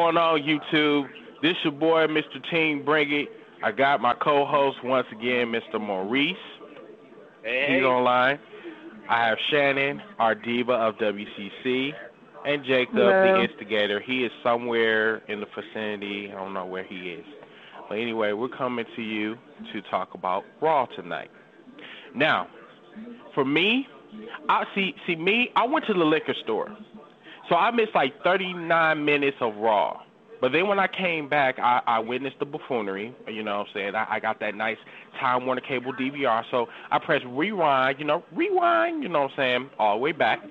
going on, YouTube? This your boy, Mr. Team Bring It. I got my co-host once again, Mr. Maurice. Hey. He's online. I have Shannon, our diva of WCC, and Jacob, Hello. the instigator. He is somewhere in the vicinity. I don't know where he is. But anyway, we're coming to you to talk about Raw tonight. Now, for me, I went to the liquor store. So I missed like 39 minutes of Raw. But then when I came back, I witnessed the buffoonery, you know what I'm saying? I got that nice Time Warner Cable DVR. So I pressed rewind, you know what I'm saying, all the way back.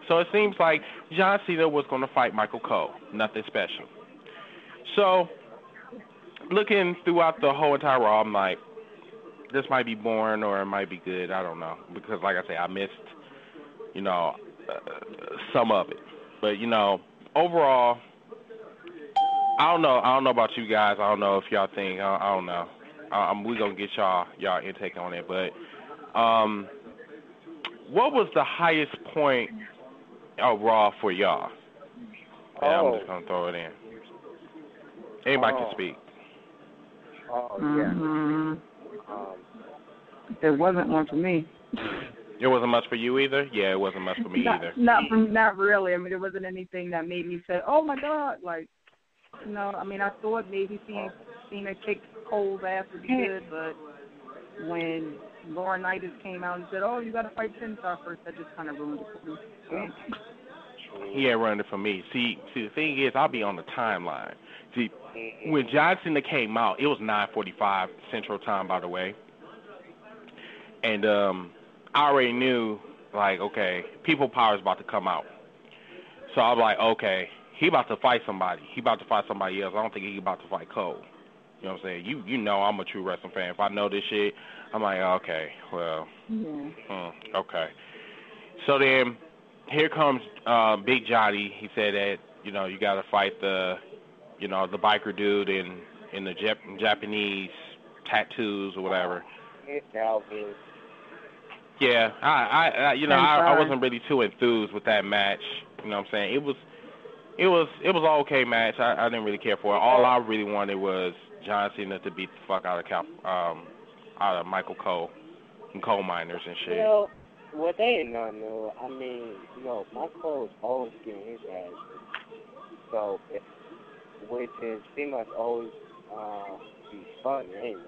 So it seems like John Cena was going to fight Michael Cole. Nothing special. So looking throughout the whole entire Raw, I'm like, this might be boring or it might be good. I don't know. Because like I say, I missed, some of it. But, overall, I don't know about you guys. I don't know if y'all think. I don't know. We're going to get y'all intake on it. But what was the highest point of Raw for y'all? And I'm just going to throw it in. Anybody can speak. Mm-hmm. There wasn't one for me. It wasn't much for you either? Yeah, it wasn't much for me either. Not really. I mean, there wasn't anything that made me say, oh, my God. Like, I thought maybe seeing a kick Cole's ass would be good, but when Laurinaitis came out and said, oh, you got to fight Censor first, that just kind of ruined it for me. He ain't running it for me. See, the thing is, I'll be on the timeline. See, when John Cena came out, it was 9:45 Central Time, by the way. And I already knew, like, okay, People Power is about to come out. So I was like, okay, he about to fight somebody. He about to fight somebody else. I don't think he about to fight Cole. You know what I'm saying? You know I'm a true wrestling fan. If I know this shit, I'm like, okay, well, okay. So then here comes Big Johnny. He said that, you got to fight the biker dude in the Japanese tattoos or whatever. Yeah, I wasn't really too enthused with that match. You know what I'm saying? It was an okay match. I didn't really care for it. All I really wanted was John Cena to beat the fuck out of Michael Cole and coal miners and shit. Well, they ain't nothing new. I mean, Michael Cole's always getting his ass. So, which is pretty much always be fun anyway.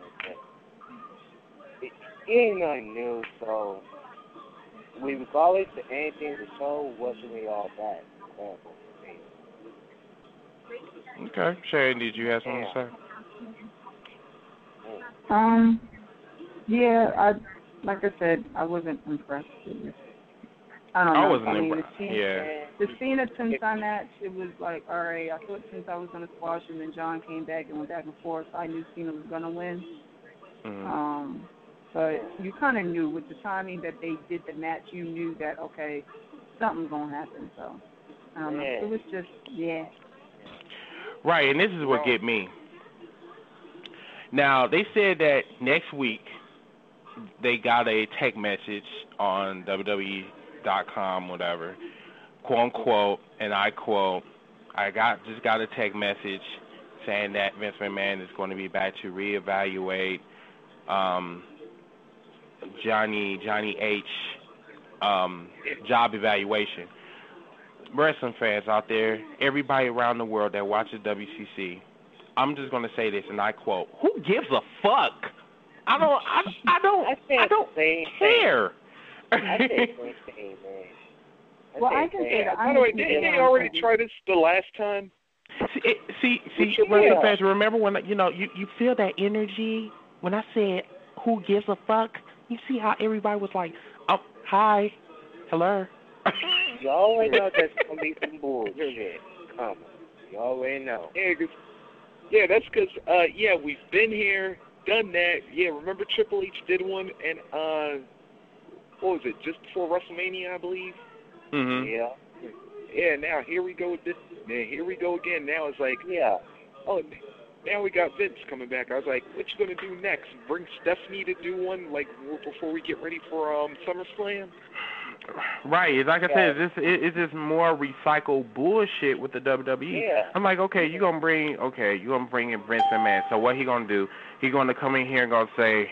It ain't nothing new, so regardless of anything, the show wasn't really all that. Okay, Sharon, did you have something to say? Yeah, like I said, I wasn't impressed. I don't know. I wasn't impressed. The Cena Tensai match, it was like, all right, I thought since I was going to squash him and John came back and went back and forth, I knew Cena was going to win. Mm-hmm. But you kind of knew with the timing that they did the match, you knew that, okay, something's going to happen. So, I don't know. It was just, Right, and this is what get me. Now, they said that next week they got a text message on WWE.com, whatever, quote unquote, and I quote, just got a text message saying that Vince McMahon is going to be back to reevaluate Johnny H job evaluation. Wrestling fans out there, everybody around the world that watches WCC, I'm just going to say this, and I quote, who gives a fuck? I don't care. I say the same, man. Well, I can say that. By the way, didn't they already try this the last time? See, wrestling fans, remember when, you feel that energy? When I said, who gives a fuck? You see how everybody was like, oh, hi, hello. You already know that's going to be some bullshit coming. You already know. Yeah, that's because, we've been here, done that. Yeah, remember Triple H did one, and, what was it, just before WrestleMania, I believe? Mm-hmm. Yeah. Yeah, now here we go with this. Here we go again. Now it's like, now we got Vince coming back. I was like, what you gonna do next? Bring Stephanie to do one like before we get ready for SummerSlam? Right, like I said, it's just more recycled bullshit with the WWE. Yeah. I'm like, okay, you gonna bring in Vince McMahon. So what he gonna do? He gonna come in here and gonna say,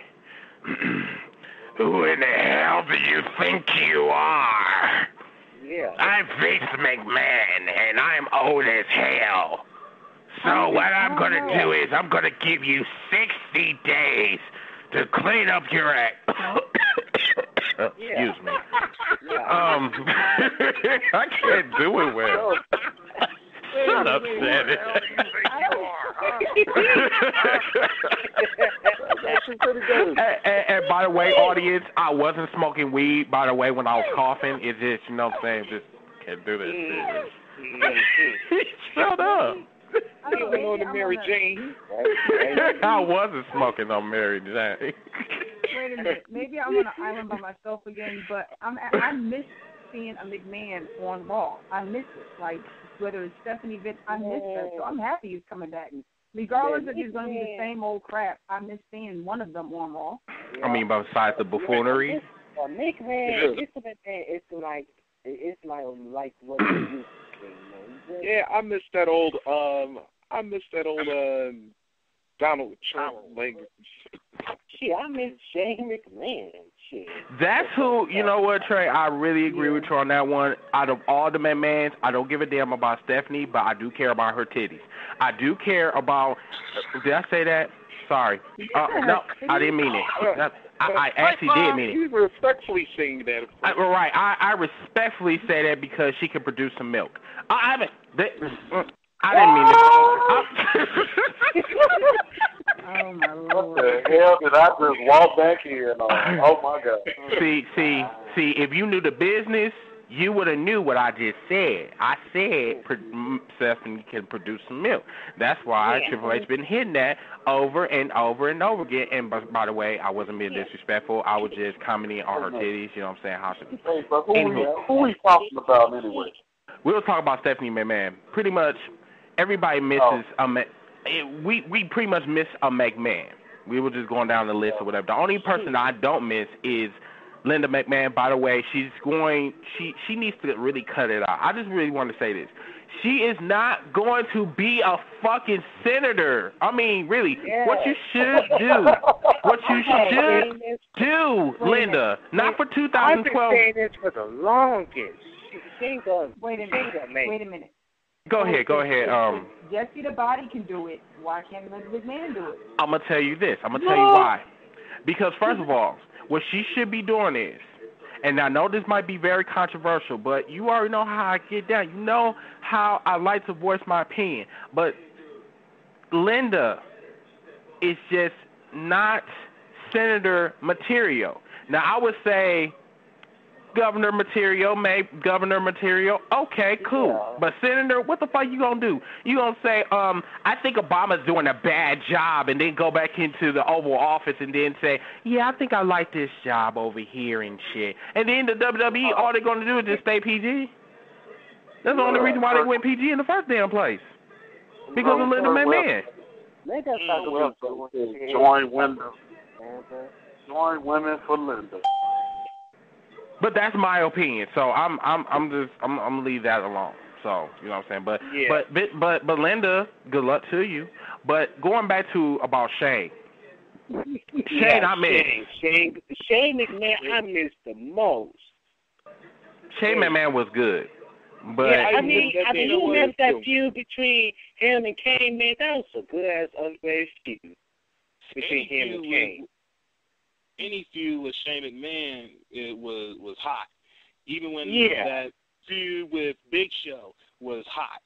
who in the hell do you think you are? Yeah. I'm Vince McMahon, and I'm old as hell. So what I'm going to do is I'm going to give you 60 days to clean up your act. Excuse me. I can't do it well. Shut up, Sammy. And by the way, audience, I wasn't smoking weed, by the way, when I was coughing. It's just, you know what I'm saying, just can't do this shit. Shut up. You went on to Mary Jane. I wasn't smoking on Mary Jane. Wait a minute. Maybe I'm on an island by myself again, but I miss seeing a McMahon on Raw. I miss it. Like, whether it's Stephanie Vince, I miss her. So I'm happy he's coming back. Regardless if it's going to be the same old crap, I miss seeing one of them on Raw. I mean, besides the buffoonery. McMahon, it's like what you used to see, man. Yeah, I miss that old Donald Trump language. Shit, I miss Shane McMahon. Shit. That's who, you know what, Trey? I really agree with you on that one. Out of all the McMahons, I don't give a damn about Stephanie, but I do care about her titties. I do care about. Did I say that? Sorry. No, I didn't mean it. I actually did mean it. You respectfully saying that. Right. I respectfully say that because she can produce some milk. I didn't mean it. Oh, my Lord. What the hell did I just walk back here? Oh, my God. See, if you knew the business, you would have knew what I just said. I said Stephanie can produce some milk. That's why Triple H been hitting that over and over and over again. And by the way, I wasn't being disrespectful. I was just commenting on her titties. You know what I'm saying? Hey, but who we talking about anyway? We'll talk about Stephanie McMahon. Pretty much everybody misses we pretty much miss a McMahon. We were just going down the list or whatever. The only person I don't miss is Linda McMahon. By the way, she needs to really cut it out. I just really want to say this. She is not going to be a fucking senator. I mean, really, what you should do, Linda, not for 2012. I've been saying this for the longest. She ain't going to Wait a minute. Go ahead. Jesse the Body can do it. Why can't Linda McMahon do it? I'm going to tell you this. I'm going to tell you why. Because, first of all, what she should be doing is, and I know this might be very controversial, but you already know how I get down. You know how I like to voice my opinion. But Linda is just not senator material. Now, I would say governor material, okay, cool. Yeah. But senator, what the fuck you gonna do? You gonna say, I think Obama's doing a bad job, and then go back into the Oval Office and then say, yeah, I think I like this job over here and shit. And then the WWE, all they're gonna do is just stay PG. That's the only reason why they went PG in the first damn place. Because of Linda McMahon. Join women for Linda. But that's my opinion, so I'm gonna leave that alone. So you know what I'm saying. But Linda, good luck to you. But going back to about Shane. Shane McMahon, I miss the most. Shane McMahon was good, but I mean, you missed that feud between him and Kane, man. That was a good ass unfair feud between him and Kane. Any feud with Shane McMahon, it was hot. Even when that feud with Big Show was hot,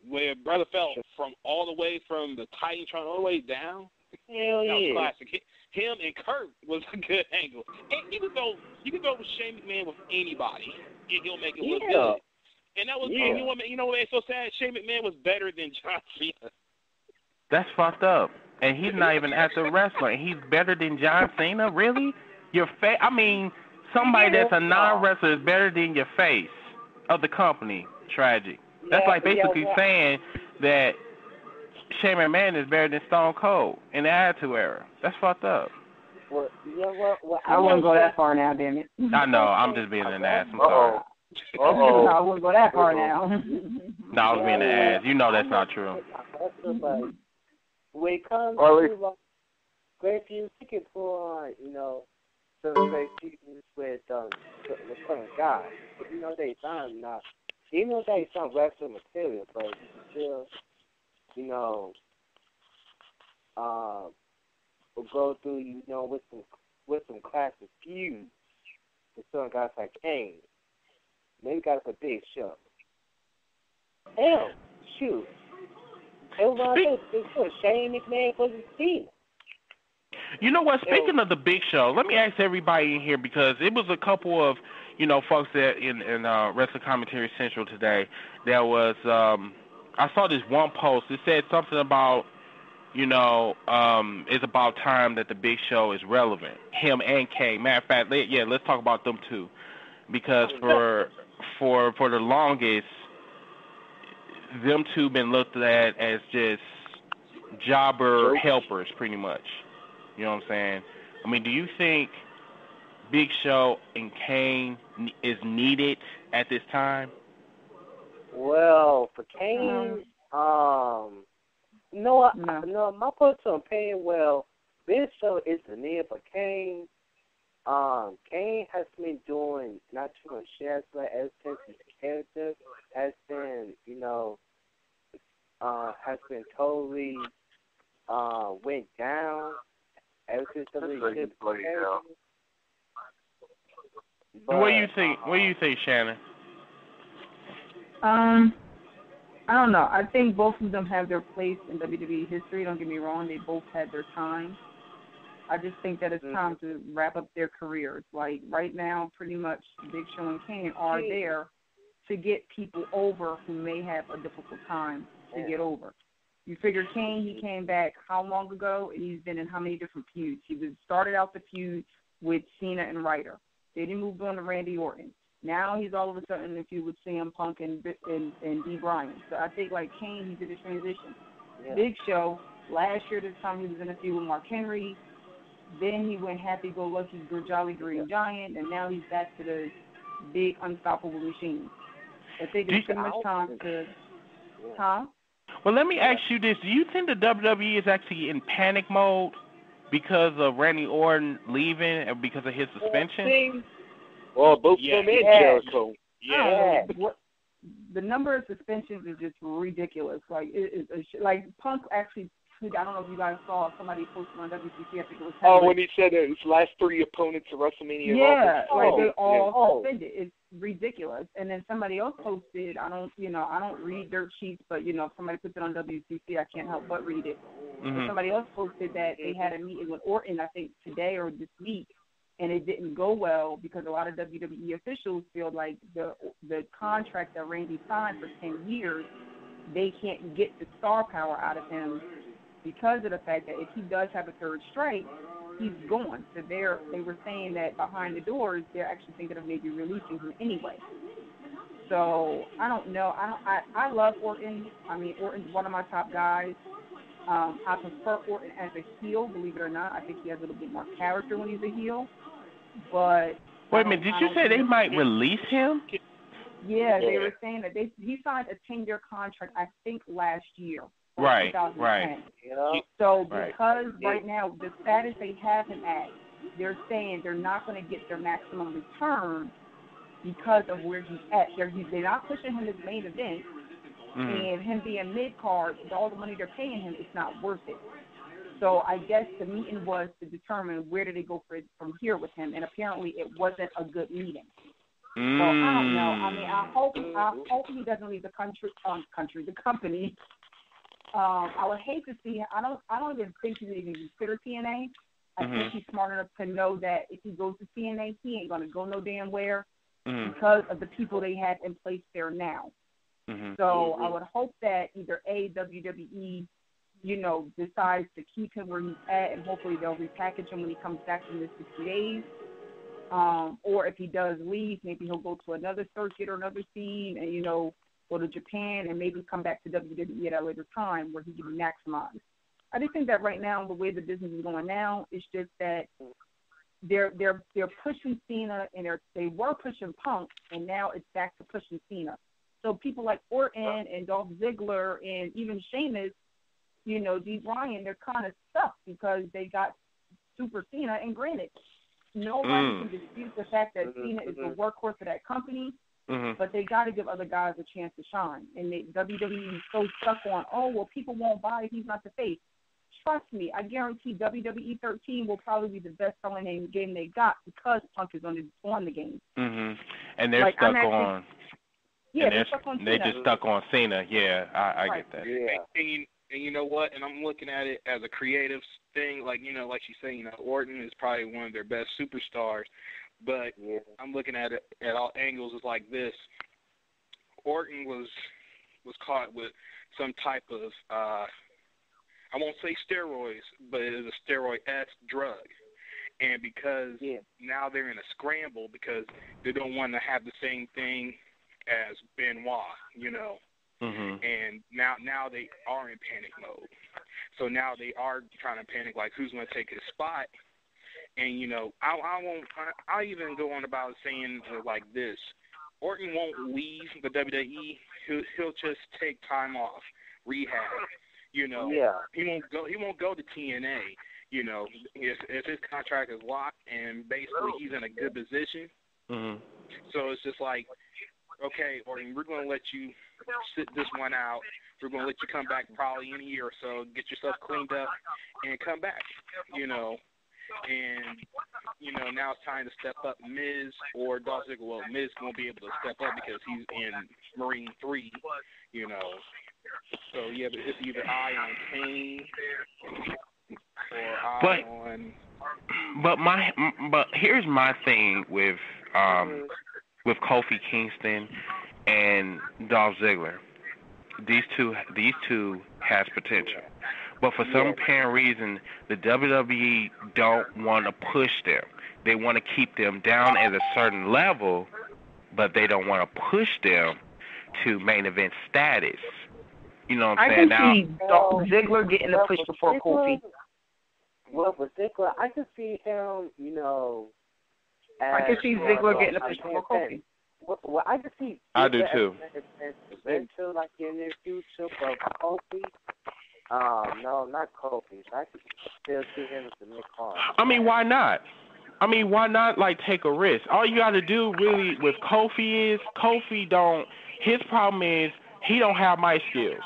where Brother felt from all the way from the Titantron all the way down. Hell that was classic. Him and Kurt was a good angle. And you can go with Shane McMahon with anybody, and he'll make it look good. And that was you know what made it so sad? Shane McMahon was better than John Cena. That's fucked up. And he's not even at the wrestler. And he's better than John Cena? Really? I mean, somebody that's a non-wrestler is better than your face of the company. Tragic. That's like basically saying that Shane McMahon is better than Stone Cold in the Attitude Era. That's fucked up. Well, you know what? Well, I wouldn't go that far now, damn it. I know. I'm just being an ass. I'm sorry. I wouldn't go that far now. No, I was being an ass. You know that's not true. But when it comes to like, great few tickets for some great seasons with some guys, you know they sound not, even though they sound wrestling material, but still, will go through, with some classic feuds with some guys like Kane. Maybe guys like Big Show. Hell, shoot. They put Shane McMahon for the team. You know what? Speaking of the Big Show, let me ask everybody in here because it was a couple of, folks that in Wrestling Commentary Central today. There was, I saw this one post. It said something about, it's about time that the Big Show is relevant. Him and Kane. Matter of fact, let's talk about them too, because for the longest, them two been looked at as just jobber helpers, pretty much. You know what I'm saying? I mean, do you think Big Show and Kane is needed at this time? Well, for Kane, no, my personal opinion, Big Show is the need for Kane. Kane has been doing not too much shares, but ever since his character has been, has been totally went down. Ever since the leadership. What do you think? What do you think, Shannon? I don't know. I think both of them have their place in WWE history. Don't get me wrong; they both had their time. I just think that it's time to wrap up their careers. Like right now, pretty much Big Show and Kane are there to get people over who may have a difficult time to get over. You figure Kane, he came back how long ago, and he's been in how many different feuds? He started out the feud with Cena and Ryder. Then he moved on to Randy Orton. Now he's all of a sudden in a feud with CM Punk and D. Bryan. So I think like Kane, he did a transition. Yeah. Big Show, last year this time he was in a feud with Mark Henry. Then he went happy-go-lucky, Jolly Green Giant, and now he's back to the big unstoppable machine. I think it's too much time to, Well, let me ask you this. Do you think the WWE is actually in panic mode because of Randy Orton leaving and because of his suspension? Well, both him and Jericho. Yeah. The number of suspensions is just ridiculous. Like, like Punk actually, I don't know if you guys saw, somebody posted on WCC, I think it was Henry. When he said his last 3 opponents at WrestleMania. They all suspended. It's ridiculous. And then somebody else posted, I don't read dirt sheets, but if somebody puts it on WCC, I can't help but read it. Mm-hmm. And somebody else posted that they had a meeting with Orton, I think today or this week, and it didn't go well because a lot of WWE officials feel like the contract that Randy signed for 10 years, they can't get the star power out of him because of the fact that if he does have a third strike, he's gone. So they were saying that behind the doors, they're actually thinking of maybe releasing him anyway. So I don't know. I love Orton. I mean, Orton's one of my top guys. I prefer Orton as a heel, believe it or not. I think he has a little bit more character when he's a heel. But wait a minute, did you say they might release him? Yeah, they were saying that he signed a 10-year contract, I think, last year. Right. So because right now the status they have him at, they're saying they're not going to get their maximum return because of where he's at. They're not pushing him as main event, and him being mid-card, with all the money they're paying him, it's not worth it. So I guess the meeting was to determine where do they go from here with him, and apparently it wasn't a good meeting. So I don't know. I mean, I hope he doesn't leave the company. I would hate to see him. I don't even think he would even consider TNA. I think he's smart enough to know that if he goes to TNA, he ain't gonna go no damn where because of the people they have in place there now. So I would hope that either WWE, decides to keep him where he's at, and hopefully they'll repackage him when he comes back from the 60 days. Or if he does leave, maybe he'll go to another circuit or another scene, and go to Japan, and maybe come back to WWE at a later time where he can be maximized. I just think that right now, the way the business is going now, it's just that they're pushing Cena, and they were pushing Punk, and now it's back to pushing Cena. So people like Orton and Dolph Ziggler and even Sheamus, you know, D. Bryan, they're kind of stuck because they got Super Cena. And granted, nobody can dispute the fact that Cena is the workhorse of that company, but they got to give other guys a chance to shine. And WWE is so stuck on, oh, well, people won't buy if he's not the face. Trust me, I guarantee WWE 13 will probably be the best-selling game they got because Punk is on the game. And they're like, stuck on. Yeah, they're stuck on Cena. They just stuck on Cena. Yeah, I right. get that. Yeah. And you know what? And I'm looking at it as a creative thing. Like, you know, like she's saying, you know, Orton is probably one of their best superstars. But I'm looking at it at all angles. It's like this. Orton was caught with some type of I won't say steroids, but it is a steroid-esque drug. And because now they're in a scramble because they don't want to have the same thing as Benoit, you know. And now they are in panic mode. So now they are trying to panic, like, who's going to take his spot? And, you know, I'll even go on about saying like this. Orton won't leave the WWE. He'll just take time off, rehab. You know, he won't go to TNA. You know, if his contract is locked and basically he's in a good position. So it's just like, okay, Orton, we're going to let you sit this one out. We're going to let you come back probably in a year or so, get yourself cleaned up, and come back. You know, and you know now it's time to step up Miz or Dolph Ziggler. Well, Miz won't be able to step up because he's in Marine 3. You know. So, yeah, but it's either eye on Kane or eye on... But here's my thing with Kofi Kingston and Dolph Ziggler. These two has potential. But for some apparent reason, the WWE don't want to push them. They want to keep them down at a certain level, but they don't want to push them to main event status. You know what I'm saying? I can see Dolph Ziggler getting the push before Kofi. Well, for Ziggler, I can see him, you know... I can see Ziggler getting the push before Kofi. Well, I can see... I do, too. Eventually, like, in the future, but Kofi... no, not Kofi. I could still see him as the Nick Harm. I mean, why not? Why not, like, take a risk? All you got to do, really, with Kofi is, his problem is, he don't have my skills.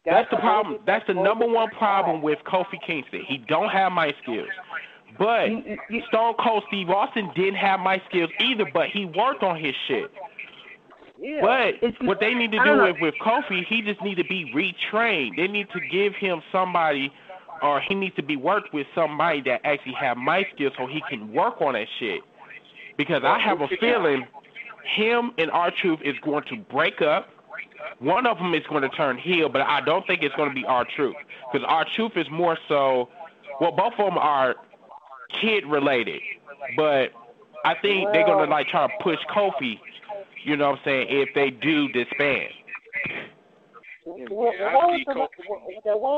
That's the problem. That's the number one problem with Kofi Kingston. He don't have my skills. But Stone Cold Steve Austin didn't have my skills either, but he worked on his shit. But what they need to do with Kofi, he just need to be retrained. They need to give him somebody, or he needs to be worked with somebody that actually have my skills so he can work on that shit. Because I have a feeling him and R-Truth is going to break up. One of them is going to turn heel, but I don't think it's going to be R-Truth. Because R-Truth is more so, well, both of them are kid-related. But I think they're going to, like, try to push Kofi, you know what I'm saying, if they do disband. What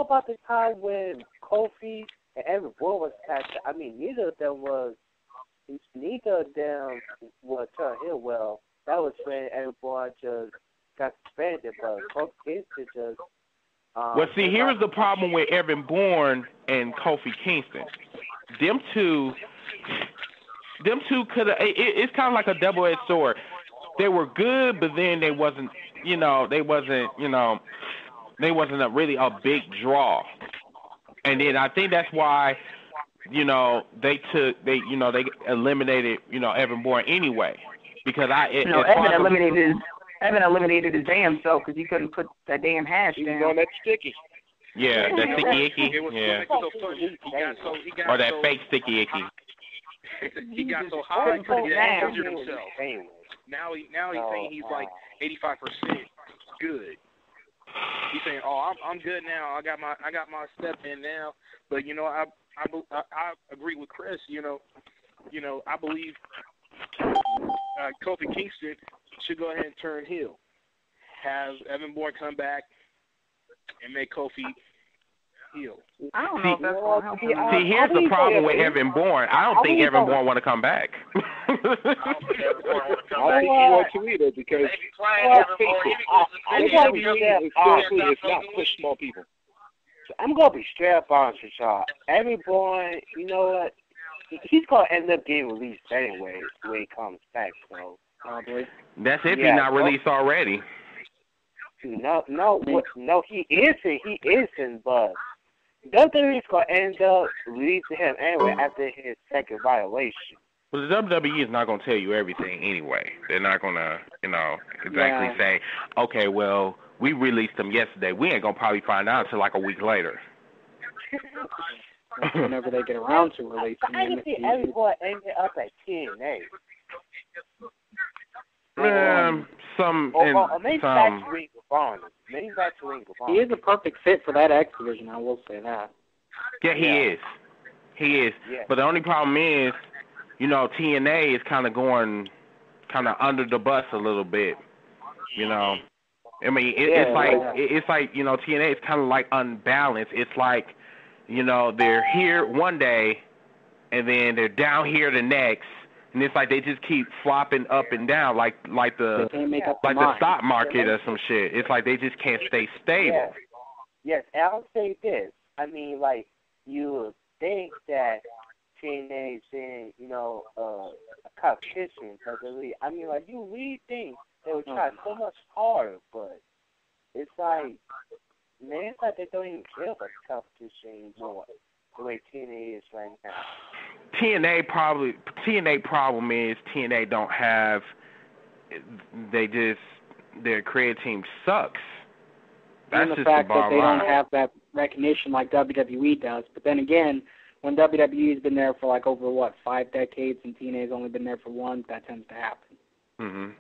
about the time when Kofi and Evan Bourne was attached? I mean, neither of them was turned heel well. That was when Evan Bourne just got suspended, but Kofi Kingston just... well, see, here is the problem with Evan Bourne and Kofi Kingston. Them two could have... It's kind of like a double-edged sword. They were good, but then they wasn't really a big draw. And then I think that's why, they eliminated, Evan Bourne anyway. Because Evan eliminated his damn self because he couldn't put that damn hash down. He was on that sticky. Yeah, that sticky icky. Yeah. Or that fake sticky icky. He got so high he injured himself. Now he's saying he's like 85% good. He's saying, "Oh, I'm good now. I got my step in now." But I agree with Chris. I believe Kofi Kingston should go ahead and turn heel. have Evan Bourne come back and make Kofi heel. I don't know if that's going to help him. See, here's the problem with Evan Bourne. I don't think Evan Bourne want to come back. I don't think he wants to either because WWE is not push small people. I'm gonna be straight up honest with y'all. Evan Bourne, you know what? He's gonna end up getting released anyway when he comes back. So probably. That's if he's not released already. No, he isn't, but WWE's gonna end up releasing him anyway after his second violation. Well, the WWE is not going to tell you everything anyway. They're not going to, exactly say, okay, well, we released him yesterday. We ain't going to probably find out until like a week later. Whenever they get around to releasing him. I can see everyone ended up at TNA. Maybe back to Ring of Honor. He is a perfect fit for that X division, I will say that. Yeah, he is. He is. Yeah. But the only problem is, TNA is kind of going under the bus a little bit, I mean, it's like TNA is kind of like unbalanced. It's like, they're here one day, and then they're down here the next, and it's like they just keep flopping up and down, like the stock market or some shit. It's like they just can't stay stable. Yes, and I'll say this. I mean, like, you would think that TNA is in, a competition, but I mean, like, you really think they would try so much harder, but it's like, man, it's like they don't even care about the competition anymore, the way TNA is right now. TNA problem is TNA don't have, their creative team sucks. That's and just the fact the that bottom they line. don't have that recognition like WWE does. But then again, when WWE's been there for like over 5 decades and TNA's only been there for 1, that tends to happen. Mhm.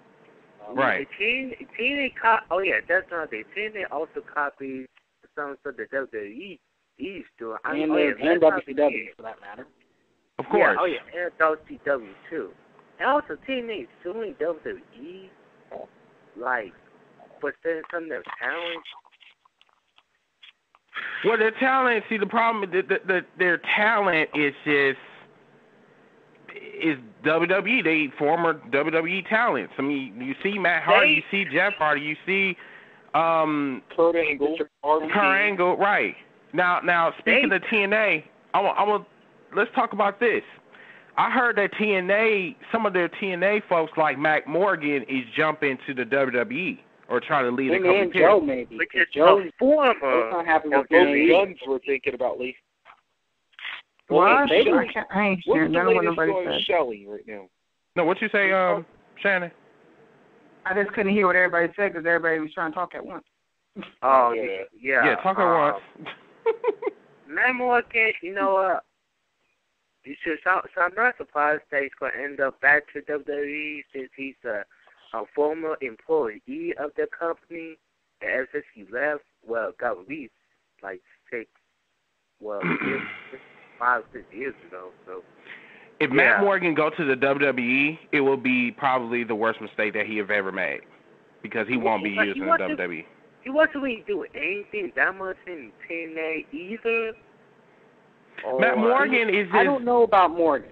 Right. TNA that's another thing. TNA also copies some of the WWE doing. And WCW for that matter. Of course. And WCW too. And also TNA is suing WWE, like, for stealing some of their talent. Well, their talent. See, the problem is that their talent is WWE. They former WWE talents. I mean, you see Matt Hardy, you see Jeff Hardy, you see Kurt Angle. Right. Now speaking of TNA, let's talk about this. I heard that some of their TNA folks like Mac Morgan is jumping to the WWE or trying to lead a company. Joe maybe. Because Joe's former. Not happy with Guns we're thinking about, Lee. I What's ain't hearing the none of what latest nobody on said. Shelley right now? No, what you say, Shannon? I just couldn't hear what everybody said because everybody was trying to talk at once. Oh, yeah. Yeah, talk at once. Matt Morgan, you know what? So I'm not surprised that he's going to end up back to WWE since he's a former employee of the company. And ever since he left, got released like 5, 6 years ago. So if Matt Morgan go to the WWE, it will be probably the worst mistake that he have ever made because he won't be used in the WWE. He wasn't really doing anything that much in TNA either. Matt Morgan is I don't know about Morgan.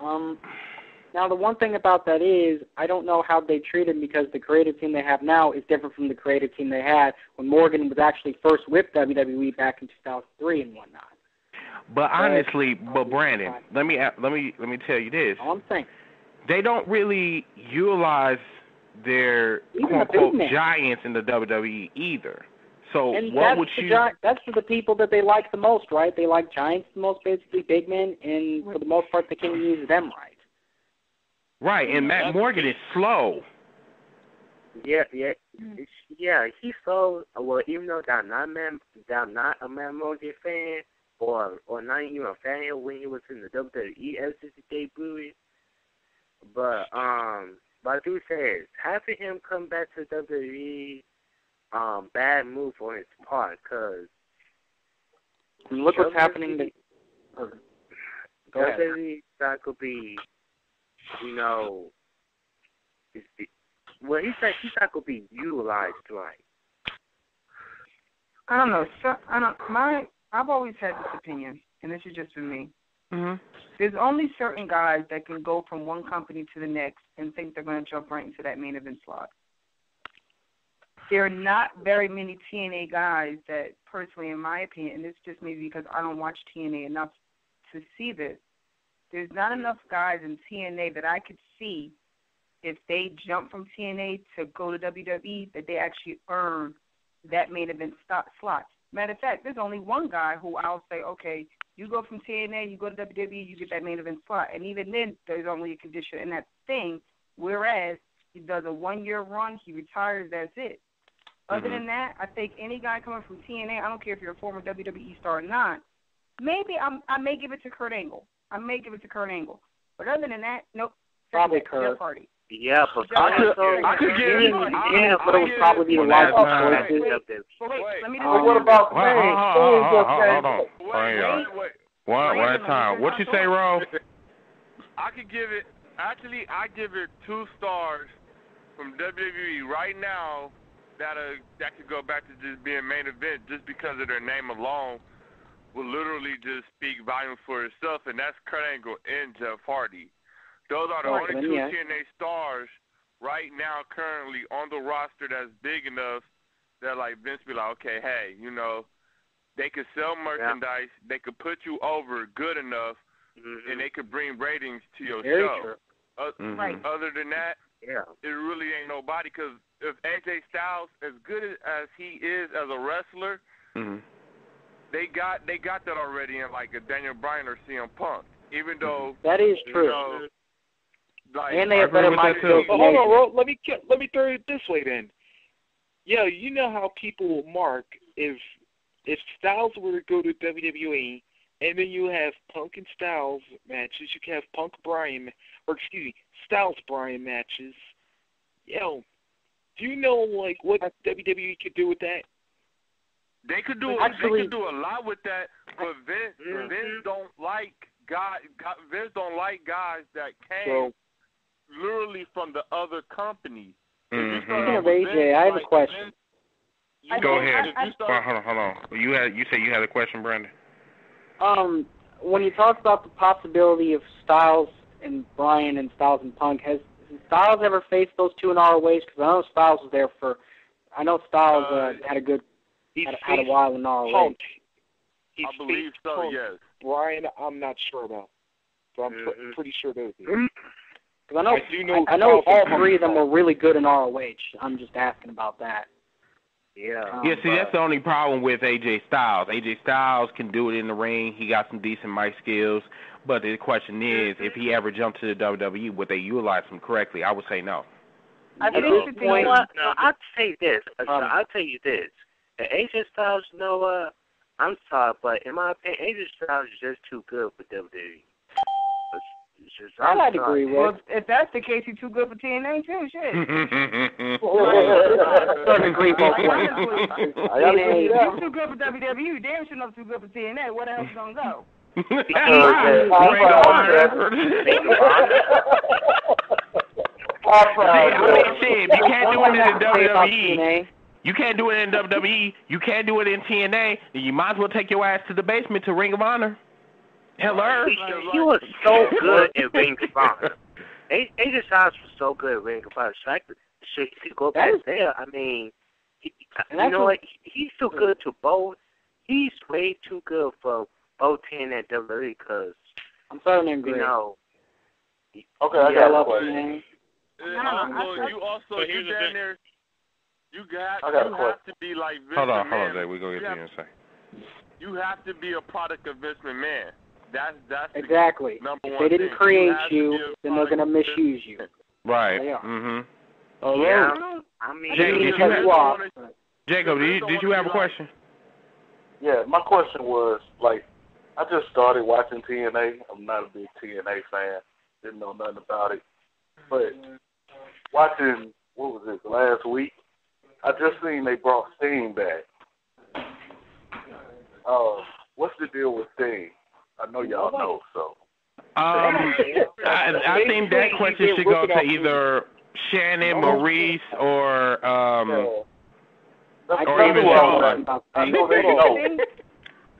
Now, the one thing about that is I don't know how they treat him because the creative team they have now is different from the creative team they had when Morgan was actually first with WWE back in 2003 and whatnot. But honestly, Brandon, let me tell you this. I'm saying they don't really utilize their quote-unquote giants in the WWE either. So and what would you... That's for the people that they like the most, right? They like giants the most, basically big men, and for the most part they can use them right. Right, and Matt Morgan is slow. Yeah, he's slow. Well, even though I'm not a Matt Morgan fan, or not even a fan when he was in the WWE ever since he debuted. But I do say having him come back to WWE, bad move on his part, because look what's happening to WWE that could be, Well, he's not gonna be utilized right. I don't know. So, I've always had this opinion, and this is just for me. Mm-hmm. There's only certain guys that can go from one company to the next and think they're going to jump right into that main event slot. There are not very many TNA guys that, personally, in my opinion, and this is just maybe because I don't watch TNA enough to see this, there's not enough guys in TNA that I could see if they jump from TNA to go to WWE that they actually earn that main event slot. Matter of fact, there's only one guy who I'll say, okay, you go from TNA, you go to WWE, you get that main event slot. And even then, there's only a condition in that thing, whereas he does a 1-year run, he retires, that's it. Other than that, I think any guy coming from TNA, I don't care if you're a former WWE star or not, maybe I may give it to Kurt Angle. But other than that, nope. Probably Kurt. Party. Yeah, but I could give it. but it would probably be the last choices. Let me just what about Hold on. One at a time. What you say, Ro? I could give it. Actually, I give it 2 stars from WWE right now. That could go back to just being main event, just because of their name alone will literally just speak volumes for itself, and that's Kurt Angle and Jeff Hardy. Those are the only 2 TNA stars right now currently on the roster that's big enough that like Vince be like, okay, hey, you know, they could sell merchandise, they could put you over good enough, and they could bring ratings to your show. Other than that, it really ain't nobody, because if AJ Styles, as good as he is as a wrestler, they got that already in like a Daniel Bryan or CM Punk. Even though that is true. You know, like, and they have better mic too. Hold on, Ro. Let me throw it this way then. Yeah, you know how people will mark if Styles were to go to WWE, and then you have Punk and Styles matches. You can have Styles Bryan matches. Yo, do you know like what WWE could do with that? They could do they could do a lot with that, but Vince don't like guys. Vince don't like guys that came literally from the other company. Speaking of AJ, I have a question. Go ahead. Hold on. You said you had a question, Brandon. When you talk about the possibility of Styles and Bryan and Styles and Punk, has Styles ever faced those 2 in ROH? Because I know Styles was there for. I know Styles had a while in ROH. Punk. I believe so. Punk. Yes. Bryan, I'm not sure about, but I'm pretty sure those. Because I know all 3 of them were really good in ROH. I'm just asking about that. Yeah. See, that's the only problem with AJ Styles. AJ Styles can do it in the ring. He got some decent mic skills. But the question is, if he ever jumped to the WWE, would they utilize him correctly? I would say no. I think the point. No, I'd say this. I'll tell you this. AJ Styles, you know what? I'm sorry, but in my opinion, AJ Styles is just too good for WWE. I might agree with. Well, if that's the case, he's too good for TNA too. Shit. I agree both ways. He's too good for WWE. Damn sure not too good for TNA. Where the hell's he gonna go? Shit, you can't do it in WWE. You can't do it in WWE. You can't do it in TNA. You might as well take your ass to the basement to Ring of Honor. Hello. He was so good in Ring of Honor. AJ Styles was so good at Ring of Honor. So he could go back there. I mean, you know what? He's too good to both. He's way too good for both TNA and WWE because, I'm starting to agree. You know. Okay, I got a question. You down there. You have to be like Vince McMahon. Hold on, Jay. We're going to get to you in a second. You have to be a product of Vince McMahon. That's exactly. Number if one they didn't thing. create you, then they're going to misuse you. Right. Oh, yeah. I mean, Jacob, did you have a question? Yeah, my question was, like, I just started watching TNA. I'm not a big TNA fan. Didn't know nothing about it. But watching, last week, I just seen they brought Sting back. What's the deal with Sting? I know y'all know, so. I think that question should go to either Shannon, Maurice, or That's or even Sean. I know they know.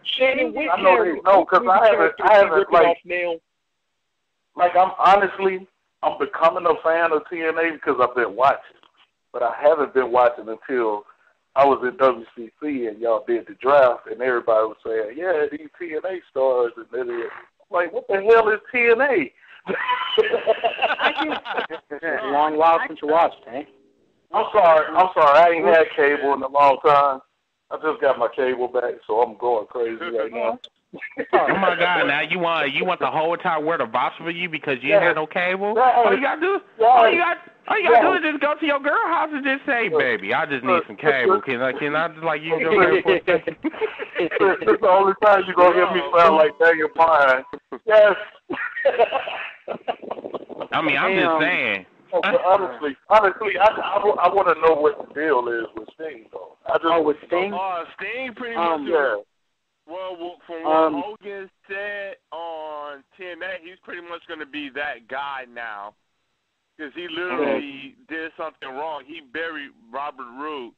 Shannon, I know they know because I haven't like I'm becoming a fan of TNA because I've been watching, but I haven't been watching until I was in WCC and y'all did the draft and everybody was saying, yeah, these TNA stars and then I'm like, what the hell is TNA? It's a long while since you watched, eh? I'm sorry. I ain't had cable in a long time. I just got my cable back, so I'm going crazy right now. Oh my God! Now you want the whole entire world to vouch for you because you ain't had no cable? All you gotta do is just go to your girl house and just say, "Baby, I just need some cable. Can I just like use your cable for a second?" This is the only time you gonna hear me sound like Daniel Bryan. Yes. I mean, I'm just saying. Honestly, I want to know what the deal is with Sting, though. With Sting? Sting pretty much. Yeah. Well, from what Hogan said on TNA, he's pretty much going to be that guy now, because he literally did something wrong. He buried Robert Roode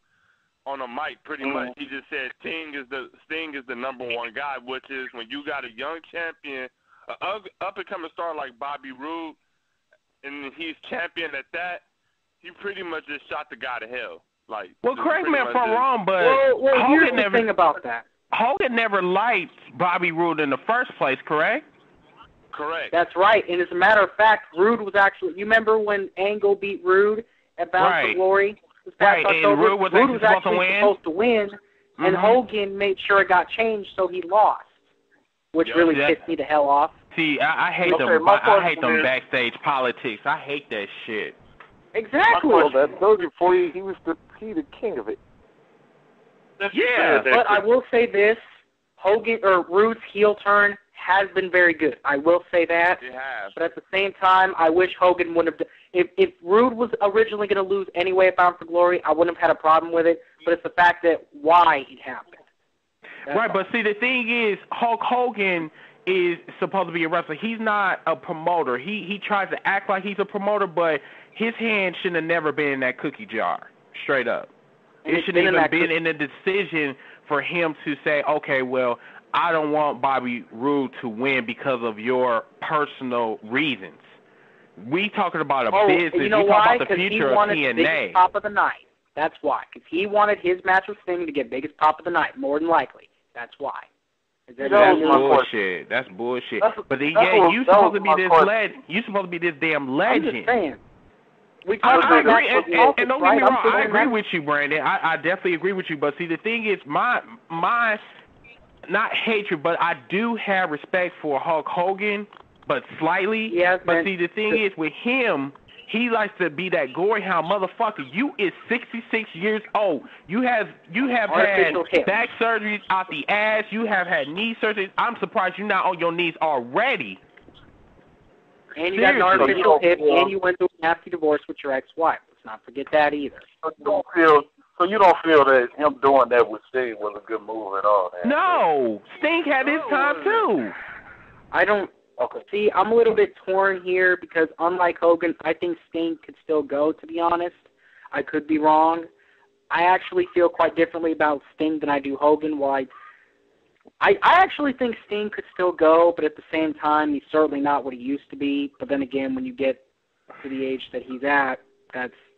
on a mic pretty much. He just said Sting is the number one guy, which is when you got a young champion, an up-and-coming star like Bobby Roode, and he's champion at that, he pretty much just shot the guy to hell. Like, well, correct me if I'm wrong, but here's the thing about that. Hogan never liked Bobby Roode in the first place, correct? Correct. That's right. And as a matter of fact, Roode was actually, you remember when Angle beat Roode at Bound for Glory? Right, and Roode was actually supposed to win, and Hogan made sure it got changed so he lost, which really pissed me the hell off. See, I hate them. I hate them backstage politics. I hate that shit. Exactly. Well, that Hogan for you, he was the king of it. But I will say this: Roode's heel turn has been very good. I will say that. It has. But at the same time, I wish Hogan wouldn't have. If Roode was originally going to lose anyway at Bound for Glory, I wouldn't have had a problem with it. But it's the fact that why it happened. Right, but see, the thing is, Hulk Hogan is supposed to be a wrestler. He's not a promoter. He tries to act like he's a promoter, but his hand shouldn't have never been in that cookie jar. Straight up. It shouldn't even been in the decision for him to say, okay, well, I don't want Bobby Roode to win because of your personal reasons. We talking about a business. You know we talking about the future of TNA. He wanted biggest pop of the night. That's why. Because he wanted his match with Sting to get biggest pop of the night, more than likely. That's why. That's bullshit. That's bullshit. But you supposed to be this legend. You supposed to be this damn legend. I'm just saying. I agree, and don't get me wrong, I agree with you, Brandon. I definitely agree with you. But see, the thing is, my not hatred, but I do have respect for Hulk Hogan, but slightly. Yes, but see, the thing is, with him, he likes to be that gory hound motherfucker. You is 66 years old. You have had back surgeries out the ass. You have had knee surgeries. I'm surprised you're not on your knees already. And you got an artificial hip, and you went through a nasty divorce with your ex-wife. Let's not forget that either. So you don't feel that him doing that with Sting was a good move at all? Man. No, Sting had his time too. I don't. See, I'm a little bit torn here because unlike Hogan, I think Sting could still go, to be honest. I could be wrong. I actually feel quite differently about Sting than I do Hogan. Why? I actually think Sting could still go, but at the same time, he's certainly not what he used to be. But then again, when you get to the age that he's at,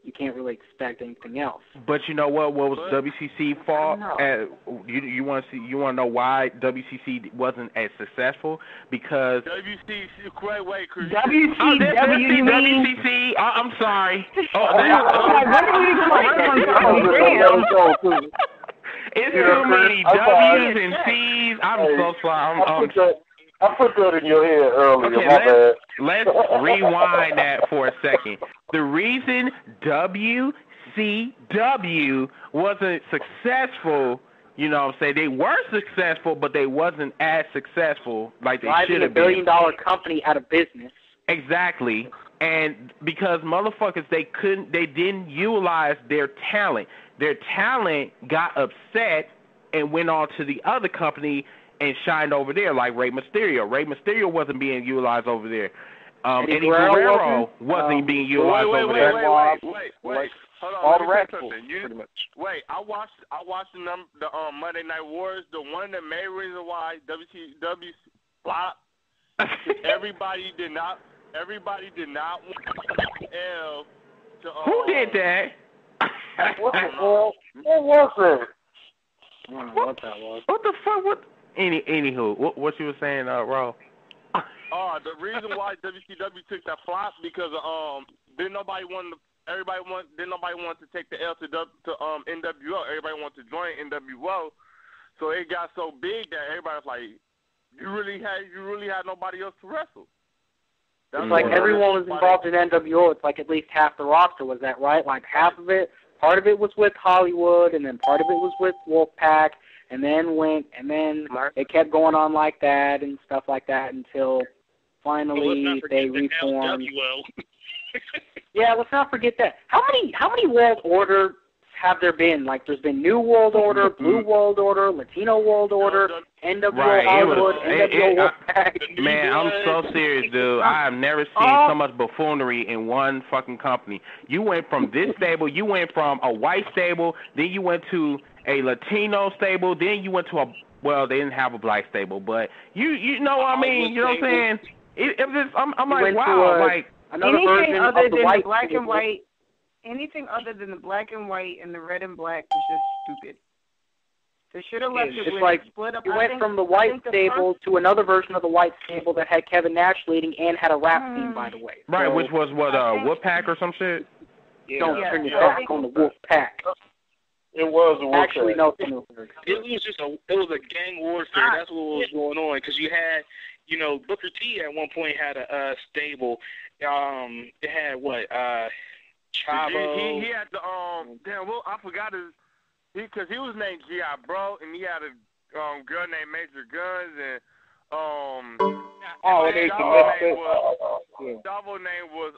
you can't really expect anything else. But you know what? What was WCC fault? You want to know why WCC wasn't as successful? Because WCC. Wait, Chris. WCC. I'm sorry. It's too many W's and C's. I'm so sorry. I put that in your head earlier. Okay, let's rewind that for a second. The reason WCW wasn't successful, you know what I'm saying, they were successful, but they wasn't as successful like they should have been. Driving a billion-dollar company out of business. Exactly. And because motherfuckers, they didn't utilize their talent. Their talent got upset and went on to the other company and shined over there, like Rey Mysterio. Rey Mysterio wasn't being utilized over there. Eddie Guerrero wasn't being utilized over there. Wait. Hold on. All the let me rest say something. pretty much. Wait, I watched the Monday Night Wars. The one that main reason why WCW flopped. Everybody did not want L to. Who did that? What the hell? What was it? I don't know what that was. What the fuck? Anywho, what you were saying, Ro? The reason why WCW took that flop because didn't nobody want to take the L to NWO. Everybody wanted to join NWO, so it got so big that everybody was like, you really had nobody else to wrestle. It's like everyone was involved in NWO. It's like at least half the roster was that, right? Like half of it, part of it was with Hollywood, and then part of it was with Wolfpack, and then it kept going on like that and stuff like that until finally they reformed. Yeah, let's not forget that. How many World Order have there been? Like, there's been New World Order, Blue World Order, Latino World Order, NWO Hollywood, NWO Wolfpack. Man, I'm so serious, dude. I have never seen so much buffoonery in one fucking company. You went from this stable, you went from a white stable, then you went to a Latino stable, then you went to they didn't have a black stable, but you know what I mean? You know what I'm saying? I'm like, wow, like another anything version other of the than white the black stable. and white. Anything other than the black and white and the red and black was just stupid. They should have left it It's with like split up. you went from the white stable to another version of the white stable that had Kevin Nash leading and had a rap theme, by the way. Right, so, which was what, Wolfpack or some shit? Don't turn your back on the Wolfpack. It was a Wolfpack. Actually, no. It was a gang warfare. That's what was going on because you had, Booker T at one point had a stable. It had what? Chavo. He had the I forgot because he was named G.I. Bro, and he had a girl named Major Guns, and Chavo name was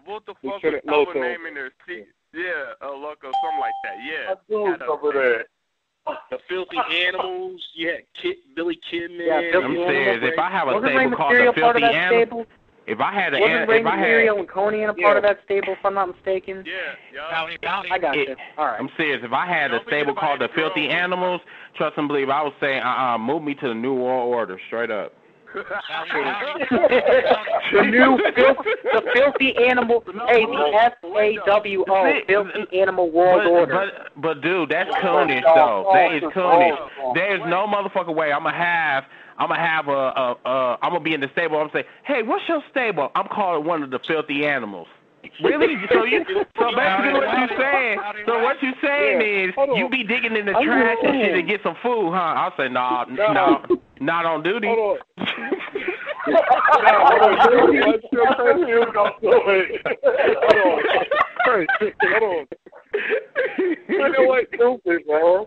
what the fuck was Chavo name in there? Loco, something like that. Yeah. Over there. The Filthy Animals. Yeah, Billy Kidman. Yeah, I'm serious. If I have a wasn't stable Rey called Mysterio the part of Filthy that Animals, stable? if I had Wasn't Rey Mysterio and Conan a part of that stable, if I'm not mistaken? I got you. All right. I'm serious. If I had a stable called the Filthy Animals, trust and believe, I would say, move me to the New World Order, straight up. The Filthy Animal, the FAWO, Filthy Animal World Order. But dude, that's coonish though. That is coonish. There's no motherfucking way I'm gonna be in the stable. I'm gonna say, hey, what's your stable? I'm calling one of the Filthy Animals. Really? So basically what you saying is you be digging in the trash and shit to get some food, huh? I'll say, no, not on duty. Hold on. You know what? Stupid, man.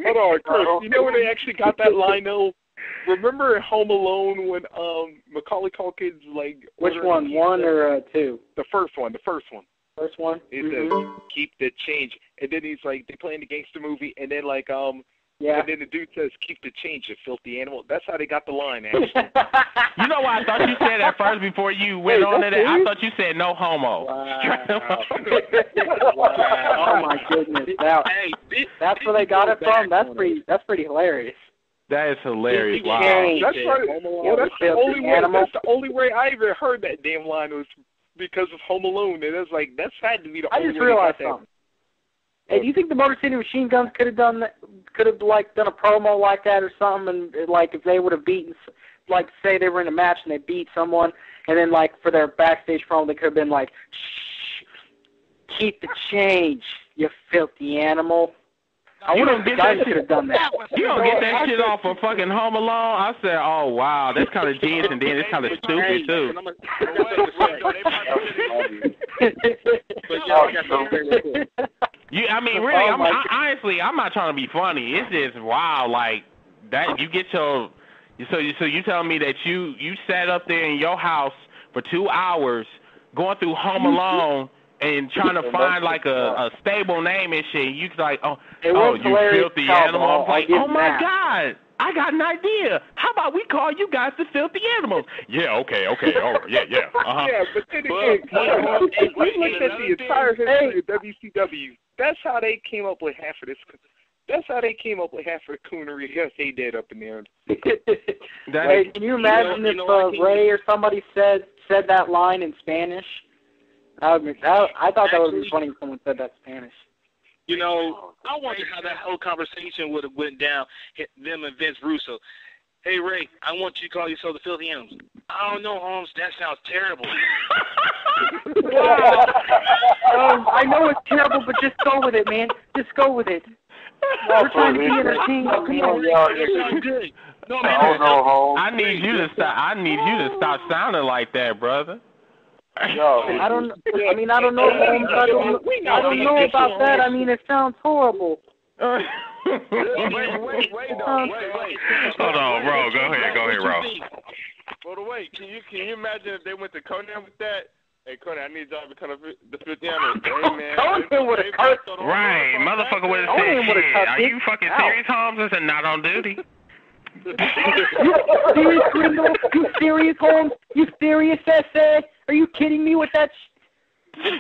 Hold on, Chris. You know where they actually got that line though? Remember Home Alone when Macaulay Culkin's like? Which one? One or two? The first one. First one. He says, "Keep the change," and then he's like, they playing the gangster movie, and then like and then the dude says, "Keep the change, you filthy animal." That's how they got the line. Actually. You know what I thought you said at first before you went on to that? I thought you said no homo. Wow. Oh my goodness! Now, that's where they got it from. That's pretty hilarious. That is hilarious. Wow. That's right. That's the only way I even heard that damn line was because of Home Alone. And it's like, that's had to be the only way. I just realized something. Hey, do you think the Motor City Machine Guns could have done a promo like that or something? And like, if they would have beaten, like, say they were in a match and they beat someone, and then like for their backstage promo, they could have been like, "Shh, keep the change, you filthy animal." I wonder if the guys could have done that. You don't get that shit off of fucking Home Alone? I said, oh, wow, that's kind of genius, and then it's kind of stupid, too. I mean, really, honestly, I'm not trying to be funny. It's just, wow, like, that you get your... So you telling me that you sat up there in your house for 2 hours going through Home Alone and trying to find like a stable name and shit. You like, you filthy animal. I'm like, oh my God, I got an idea. How about we call you guys the filthy animals? Yeah, okay, all right, yeah. Yeah, but then again, we look at the entire history of WCW. That's how they came up with half of this. That's how they came up with half of the coonery. Yes, they did up in there. Hey, can you imagine if Ray or somebody said that line in Spanish? I thought that would be funny if someone said that in Spanish. You know, I wonder how that whole conversation would have went down, them and Vince Russo. Hey, Ray, I want you to call yourself the filthy animals. I don't know, Holmes. That sounds terrible. I know it's terrible, but just go with it, man. Just go with it. We're trying to be entertained. It sounds good. No, man, I need you to stop. I need you to stop sounding like that, brother. I don't know, Holmes. I don't know about that. I mean, it sounds horrible. Wait. Hold on, bro. Go ahead, bro. But wait, can you imagine if they went to Conan with that? Hey, Conan, I need y'all to become the 50 animals. Hey, man. Conan would have cursed. Right, motherfucker would have said, shit, are you fucking serious, Holmes? I said, not on duty. You serious, Gringo? You serious, Holmes? You serious, SA? Are you kidding me with that What the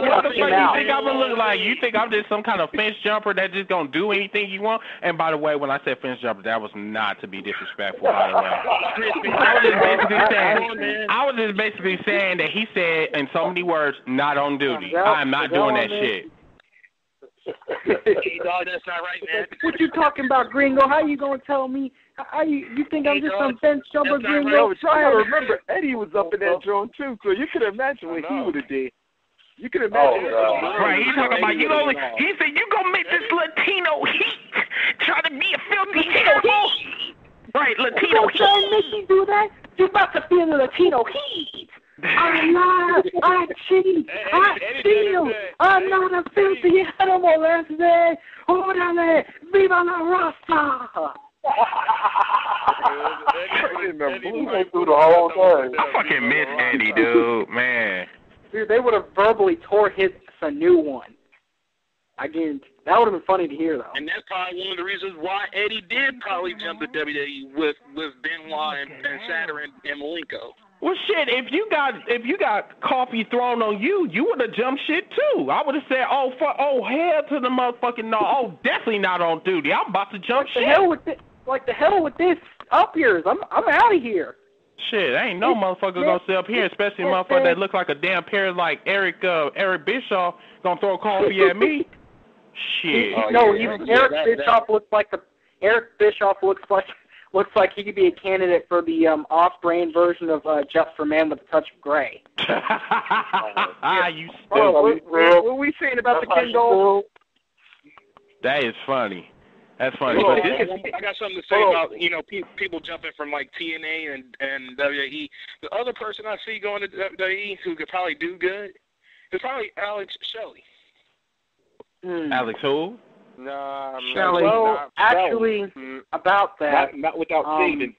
fuck you think I'm gonna look like? You think I'm just some kind of fence jumper that just gonna do anything you want? And by the way, when I said fence jumper, that was not to be disrespectful, by the way. I was just basically saying that he said in so many words, not on duty. I'm not doing that shit. Dog, that's not right, man. What you talking about, Gringo? How you gonna tell me? How you think I'm just some fence jumper, Gringo? Right. Try to remember, Eddie was up in that drone too, so you could imagine what he would have did. You can imagine. Right, he's talking about you only. He said you gonna make this Latino heat try to be a filthy animal. Right, Latino heat. Don't make me do that. You about to feel the Latino heat. I'm not. I cheat. I steal. I'm not a filthy animal. Let's say, órale, viva la raza. Through the whole thing. I fucking miss Eddie, dude, man. Dude, they would have verbally tore a new one. I guarantee. That would have been funny to hear, though. And that's probably one of the reasons why Eddie did probably jump to WWE with Benoit and Saturn and Malenko. Well, shit, if you got coffee thrown on you, you would have jumped shit too. I would have said, hell to the motherfucking no. Oh, definitely not on duty. I'm about to jump shit. The hell with this up yours. I'm out of here. Shit, ain't no motherfucker gonna sit up here, especially a motherfucker that look like a damn pair like Eric Bischoff gonna throw coffee at me. Shit. Eric Bischoff looks like he could be a candidate for the off-brand version of Just for Man with a Touch of Grey. You stupid. What were we saying about the Kindle? That is funny. That's funny. But I got something to say about people jumping from like TNA and WWE. The other person I see going to WWE who could probably do good is probably Alex Shelley. Alex who? Nah, Shelley. Well, actually, about that, not without saving.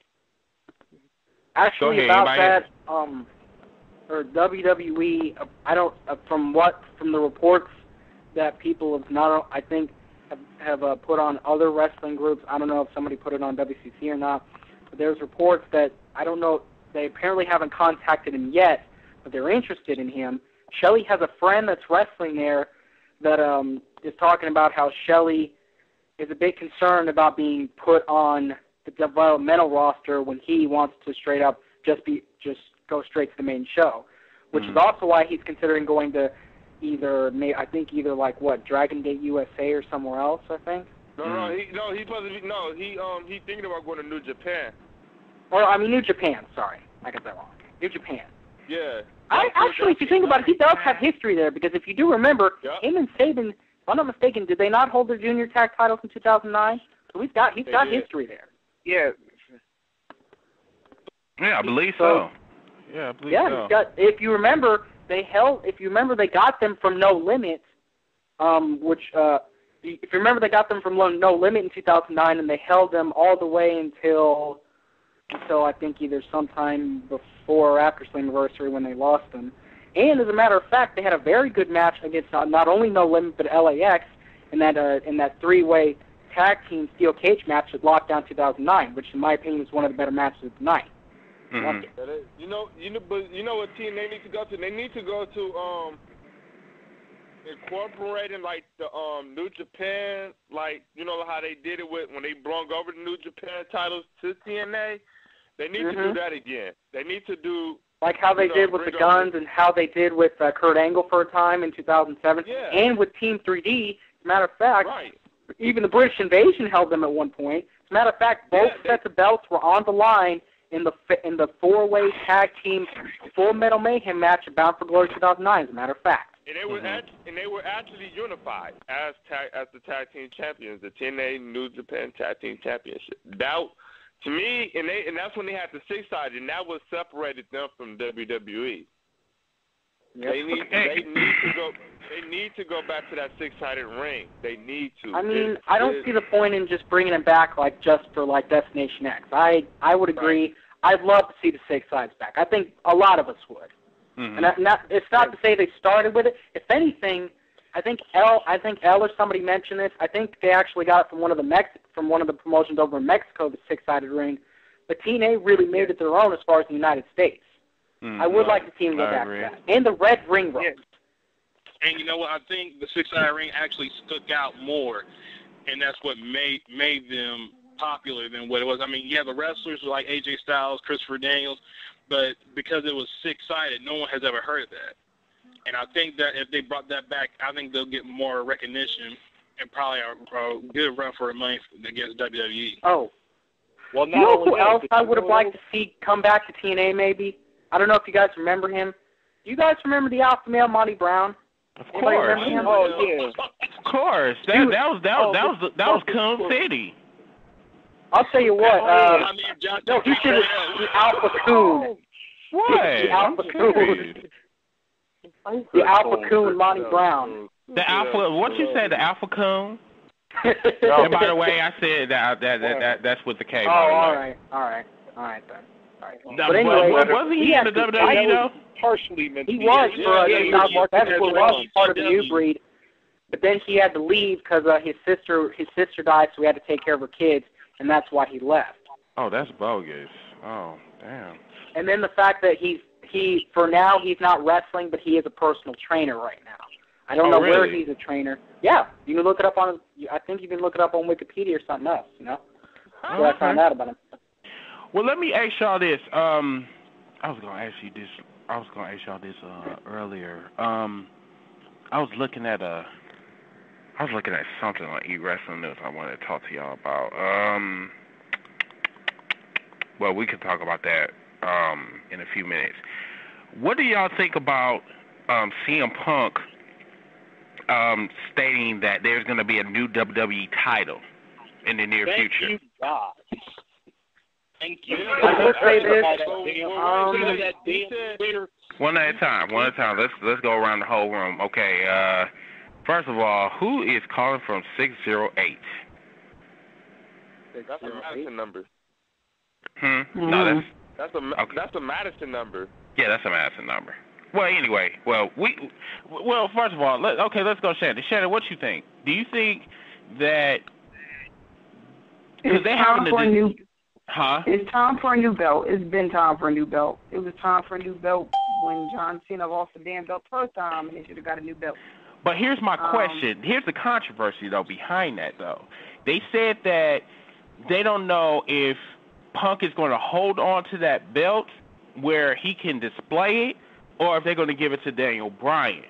Actually, about that, or WWE, I don't. From the reports that people have not, I think, have put on other wrestling groups. I don't know if somebody put it on WCC or not, but there's reports that I don't know. They apparently haven't contacted him yet, but they're interested in him. Shelley has a friend that's wrestling there that is talking about how Shelley is a bit concerned about being put on the developmental roster when he wants to straight up just go straight to the main show, which is also why he's considering going to either Dragon Gate USA or somewhere else. I think. He's thinking about going to New Japan. New Japan. Sorry, I got that wrong. New Japan. Yeah. If you think about it, he does have history there because if you do remember, him and Saban, if I'm not mistaken, did they not hold their junior tag titles in 2009? So he's got history there. Yeah. Yeah, I believe so. Yeah, I believe so. He's got. If you remember, they got them from No Limit, if you remember, they got them from No Limit in 2009, and they held them all the way until I think either sometime before or after Slammiversary when they lost them. And as a matter of fact, they had a very good match against not only No Limit but LAX in that three-way tag team steel cage match at Lockdown 2009, which in my opinion was one of the better matches of the night. Mm-hmm. But you know what team they need to go to? They need to go to incorporating like the New Japan, like you know how they did it with when they brung over the New Japan titles to TNA. They need to do that again. They need to do like how they did with the Guns and how they did with Kurt Angle for a time in 2007, and with Team 3D. As a matter of fact, even the British Invasion held them at one point. As a matter of fact, both sets of belts were on the line in the four-way tag team Full Metal Mayhem match at Bound for Glory 2009. As a matter of fact. And they were actually unified as the tag team champions, the TNA New Japan Tag Team Championship. That, to me, and that's when they had the six-sided, and that what separated them from WWE. Yep. They need to go back to that six-sided ring. They need to. I mean, I don't see the point in just bringing it back like just for like Destination X. I would agree. I'd love to see the six sides back. I think a lot of us would. Mm-hmm. And it's not to say they started with it. If anything, I think L or somebody mentioned this. I think they actually got it from one of the promotions over in Mexico, the six-sided ring. But TNA really made it their own as far as the United States. Mm-hmm. I would like to see them go back to that. And the red ring ropes. Yeah. And you know what? I think the six-sided ring actually stuck out more, and that's what made them popular than what it was. I mean, you have the wrestlers like AJ Styles, Christopher Daniels, but because it was six-sided, no one has ever heard of that. And I think that if they brought that back, I think they'll get more recognition and probably a good run for money against WWE. Oh. Well, you know who else I would have liked to see come back to TNA maybe? I don't know if you guys remember him. Do you guys remember the alpha male Monty Brown? Of course. Oh, yeah. Of course. That was Coon City. I'll tell you what. No, he should have the Alpha Coon. What? The Alpha Coon. The Alpha Coon, Monty Brown. The Alpha. What you say? The Alpha Coon. And by the way, I said that's with the K. Oh, all right then. No, but anyway, wasn't he in the WWE though? Partially meant he was for that's what was part of the New Breed. But then he had to leave because his sister died, so he had to take care of her kids. And that's why he left. Oh, that's bogus. Oh, damn. And then the fact that for now he's not wrestling, but he is a personal trainer right now. I don't know where he's a trainer. Yeah, you can look it up on. I think you can look it up on Wikipedia or something else. You know, that's where I found out about him. Well, let me ask y'all this. I was gonna ask y'all this earlier. I was looking at something on eWrestling News I wanted to talk to y'all about. Well, we can talk about that in a few minutes. What do y'all think about CM Punk stating that there's going to be a new WWE title in the near future? You, God. Thank you. I will say this. One at a time. Let's go around the whole room. Okay. First of all, who is calling from 608? That's a Madison number. No, that's a Madison number. Yeah, that's a Madison number. Well, anyway, first of all, let's go, Shannon. Shannon, what you think? Do you think that it's time for a new? Huh? It's time for a new belt. It's been time for a new belt. It was time for a new belt when John Cena lost the damn belt the first time, and they should have got a new belt. But here's my question. Here's the controversy, though, behind that, though. They said that they don't know if Punk is going to hold on to that belt where he can display it, or if they're going to give it to Daniel Bryan.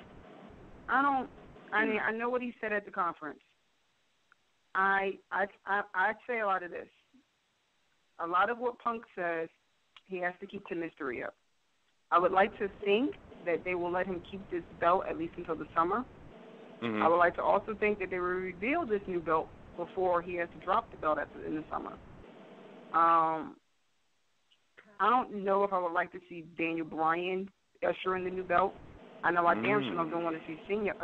I know what he said at the conference. I say a lot of this. A lot of what Punk says, he has to keep the mystery up. I would like to think that they will let him keep this belt at least until the summer. Mm-hmm. I would like to also think that they will reveal this new belt before he has to drop the belt in the summer. I don't know if I would like to see Daniel Bryan usher in the new belt. I know I damn sure don't want to see Cena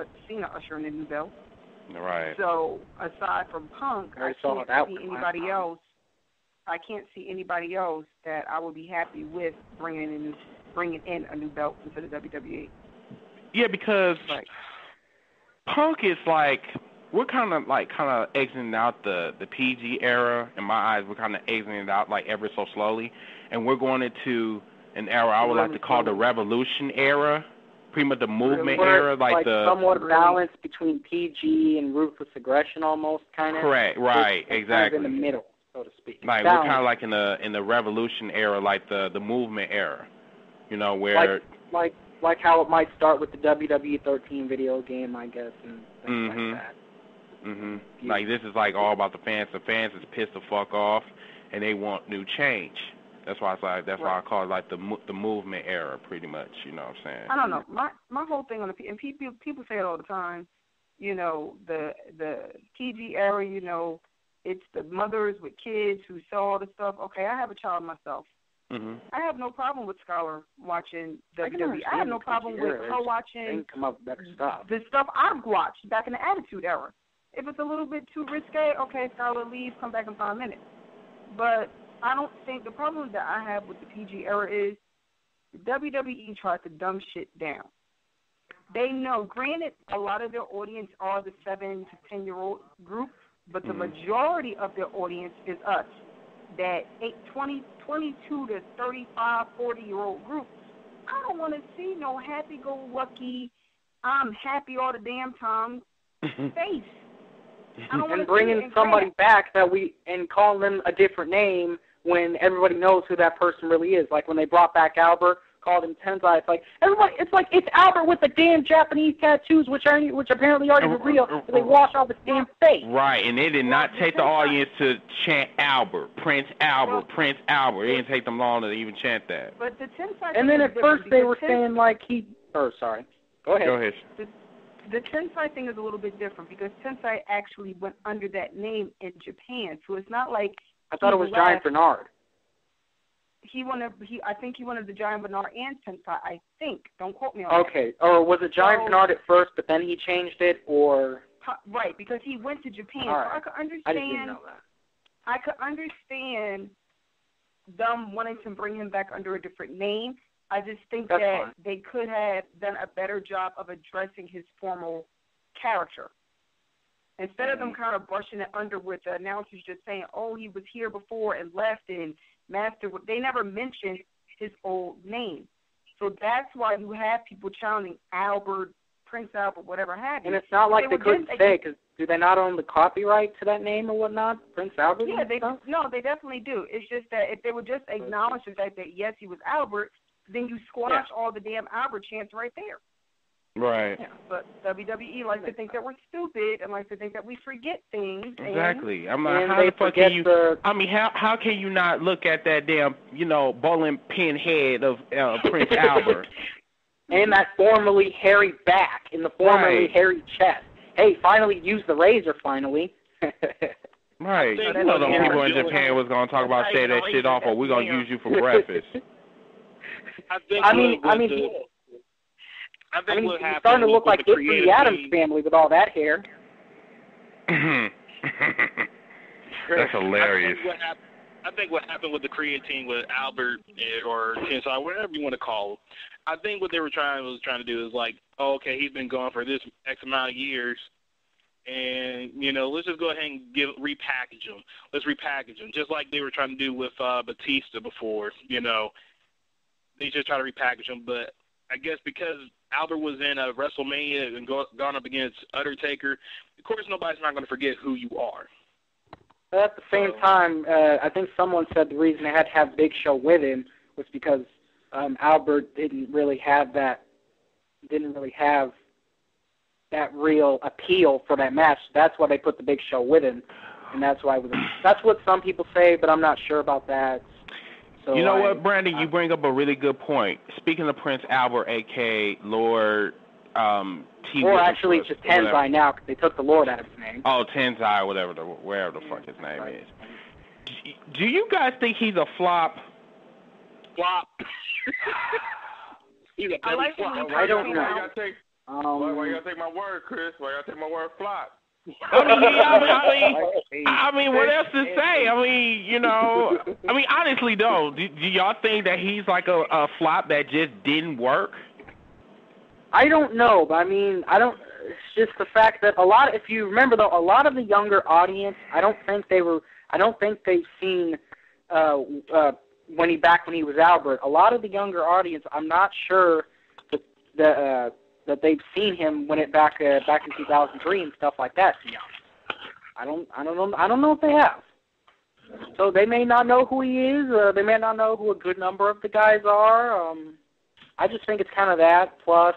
usher in the new belt. Right. So aside from Punk, I can't see anybody else that I would be happy with bringing in a new belt into the WWE. Yeah, because Punk is like we're kind of exiting out the PG era. In my eyes, we're kind of exiting it out like ever so slowly, and we're going into an era I would like to call the Revolution era, pretty much the movement era, like the somewhat balance between PG and ruthless aggression, almost kind of. Correct, right, exactly. Kind of in the middle, so to speak. Like we're kind of like in the Revolution era, like the movement era, you know, where like how it might start with the WWE 13 video game, I guess, and things like that. Like this is like all about the fans. The fans is pissed the fuck off, and they want new change. That's why it's like why I call it like the movement era, pretty much. You know what I'm saying? I don't know. My whole thing on the and people say it all the time. You know, the PG era. You know, it's the mothers with kids who saw all the stuff. Okay, I have a child myself. I have no problem with Scholar watching WWE. I have no problem with her watching come up with better stuff. The stuff I've watched back in the Attitude Era. If it's a little bit too risque, okay, Scholar, leave, come back in 5 minutes. But I don't think the problem that I have with the PG era is WWE tried to dumb shit down. They know, granted, a lot of their audience are the 7 to 10-year-old group, but the majority of their audience is us. That 22 to 35, 40-year-old group. I don't want to see no happy-go-lucky, I'm happy all the damn time face. And bringing somebody back and calling them a different name when everybody knows who that person really is. Like when they brought back Albert, called him Tensai. It's like everybody. It's Albert with the damn Japanese tattoos, which apparently aren't even real. So they wash off his damn face. Right, and they did not take the audience to chant Albert, Prince Albert, Prince Albert. It didn't take them long to even chant that. But the Tensai. And then at first they were saying like he. Oh, sorry. Go ahead. Go ahead. The Tensai thing is a little bit different because Tensai actually went under that name in Japan, so it's not like I thought it was Giant Bernard. I think he wanted the Giant Bernard and Tensai. I think. Don't quote me on that. Okay. Or was it Giant Bernard at first, but then he changed it, or? Right, because he went to Japan. All right. So I could understand. I didn't know that. I could understand them wanting to bring him back under a different name. I just think that they could have done a better job of addressing his formal character. Instead of them kind of brushing it under with the announcers just saying, oh, he was here before and left and Master, they never mentioned his old name. So that's why you have people chanting Albert, Prince Albert, whatever have you. And it's not like they couldn't say, because do they not own the copyright to that name or whatnot, Prince Albert? Yeah, they definitely do. It's just that if they would just acknowledge the fact that, yes, he was Albert, then you squash all the damn Albert chants right there. Right. Yeah, but WWE likes to think that we're stupid and likes to think that we forget things. Exactly. I'm like, how the fuck can you? I mean, how can you not look at that damn, bowling pin head of Prince Albert? And that formerly hairy back and the formerly hairy chest. Hey, finally use the razor. Finally. Right. You know, those people in Japan was gonna talk about shave that shit off, or we're gonna use you for breakfast. I mean, what he's starting to look like it's the Addams family with all that hair. That's hilarious. I think what happened with the creative team with Albert or Tensai, whatever you want to call him, I think what they were trying to do is like, oh, okay, he's been gone for this X amount of years, and let's just go ahead and repackage him. Let's repackage him, just like they were trying to do with Batista before. They just try to repackage him, but I guess because Albert was in a WrestleMania and gone up against Undertaker, of course nobody's not going to forget who you are. But at the same time, I think someone said the reason they had to have Big Show with him was because Albert didn't really have that real appeal for that match. That's why they put the Big Show with him, and that's why that's what some people say, but I'm not sure about that. So you know what, Brandon? You bring up a really good point. Speaking of Prince Albert, a.k.a. Lord T. Or actually, it's just Tensai now because they took the Lord out of his name. Oh, Tensai, wherever the fuck his name is. Do you guys think he's a flop? Flop. He's a belly flop. I don't know. Why you gotta take my word, Chris? Why you gotta take my word, flop? I mean, what else to say? Honestly, though, do y'all think that he's like a flop that just didn't work? I don't know, but I mean, I don't. it's just the fact that if you remember though, a lot of the younger audience, I don't think they've seen when he was Albert. A lot of the younger audience, I'm not sure that they've seen him back in 2003 and stuff like that. To be honest, I don't know if they have. So they may not know who he is. They may not know who a good number of the guys are. I just think it's kind of that. Plus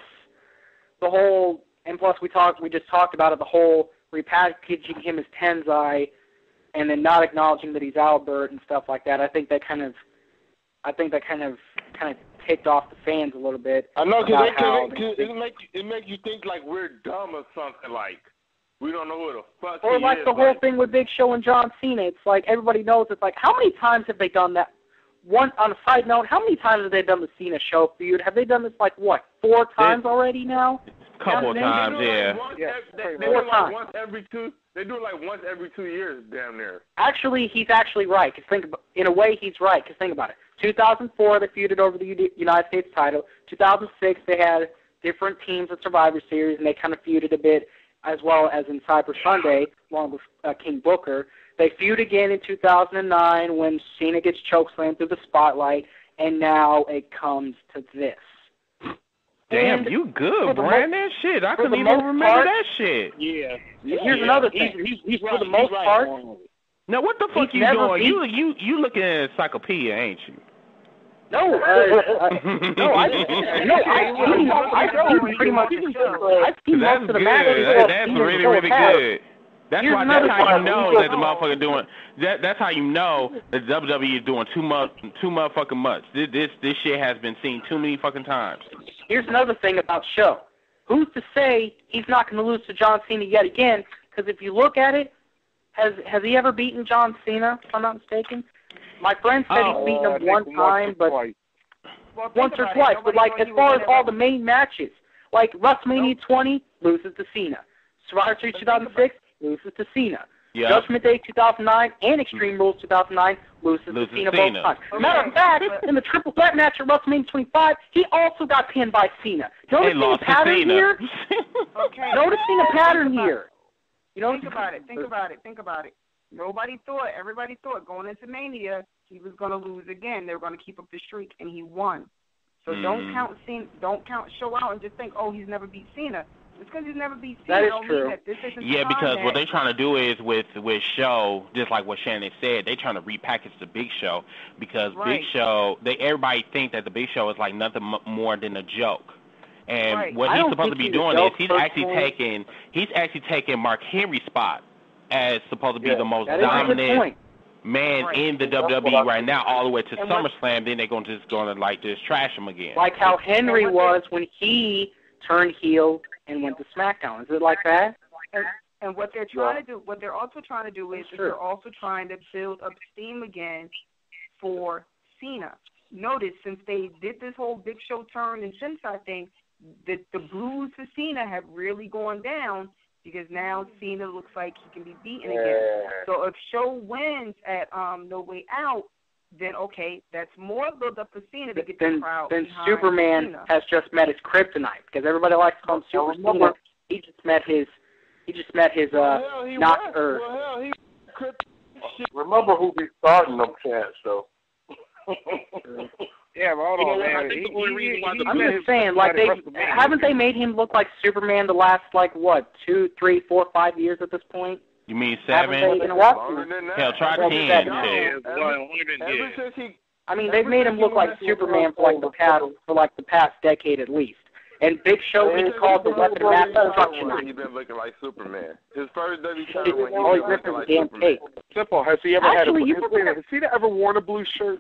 we just talked about it. The whole repackaging him as Tensai, and then not acknowledging that he's Albert and stuff like that. I think that kind of ticked off the fans a little bit. I know, because it makes you think like we're dumb or something, like we don't know who the fuck or he like is. The whole thing with Big Show and John Cena. It's like everybody knows. It's like, how many times have they done that? On a side note, how many times have they done the Cena Show feud? Have they done this 4 times already now? Couple of times, yeah. They do it like once every 2. They do it like once every 2 years, damn near. Actually, he's actually right. In a way, he's right. Because think about it. 2004, they feuded over the United States title. 2006, they had different teams at Survivor Series, and they kind of feuded a bit, as well as in Cyber Sunday, along with King Booker. They feud again in 2009 when Cena gets chokeslammed through the spotlight, and now it comes to this. Damn, and you good, Brandon. Shit, I couldn't even remember that shit. Yeah. Here's another thing. He's for the most part. Now, what the fuck you doing? You looking at an encyclopedia, ain't you? No, I've seen pretty much. I've seen most of the matches. That's really, really good. That's how you know that the motherfucker doing. That's how you know that WWE is doing too motherfucking much. This shit has been seen too many fucking times. Here's another thing about Show. Who's to say he's not going to lose to John Cena yet again? Because if you look at it, has he ever beaten John Cena? If I'm not mistaken. My friend said he's beaten him one time, but once or twice. But as far as all the main matches, like WrestleMania 20 loses to Cena, Survivor Series 2006 loses to Cena. Yep. Judgment Day 2009 and Extreme Rules 2009 loses to Cena both times. Matter of fact, in the triple threat match at WrestleMania 25, he also got pinned by Cena. Noticing a pattern here? Noticing a pattern here. Think about it. Everybody thought going into Mania he was going to lose again. They were going to keep up the streak, and he won. So don't count Show out and just think, oh, he's never beat Cena. Just because he's never beat Cena don't mean that this isn't because what they're trying to do is with Show, just like what Shannon said, they're trying to repackage the Big Show because Big Show, everybody think that the Big Show is like nothing more than a joke. And what he's supposed to be doing is he's actually taking Mark Henry's spot as supposed to be the most dominant man in the WWE right now, all the way to SummerSlam. Then they're going to just trash him again. Like how Henry was when he turned heel and went to SmackDown. Is it like that? And what they're trying to do, what they're also trying to do is they're also trying to build up steam again for Cena. Notice since they did this whole Big Show turn and Shinkai thing, the blues for Cena have really gone down because now Cena looks like he can be beaten again. So if Show wins at No Way Out, then okay, that's more build up for Cena to get the crowd. Then Superman Cena has just met his kryptonite because everybody likes to call him Super Cena. He just met his not Earth. Remember who be starting them chants though. Yeah, but hold on, man. I'm just saying, haven't they made him look like Superman the last 2, 3, 4, 5 years at this point? You mean 7? Hell, try 10. I mean, they've made him look like Superman for the past decade at least. And Big Show is called the weapon of mass destruction. He's been looking like Superman. His first WWE title when he was looking like Superman. Simple. Has he ever has he ever worn a blue shirt?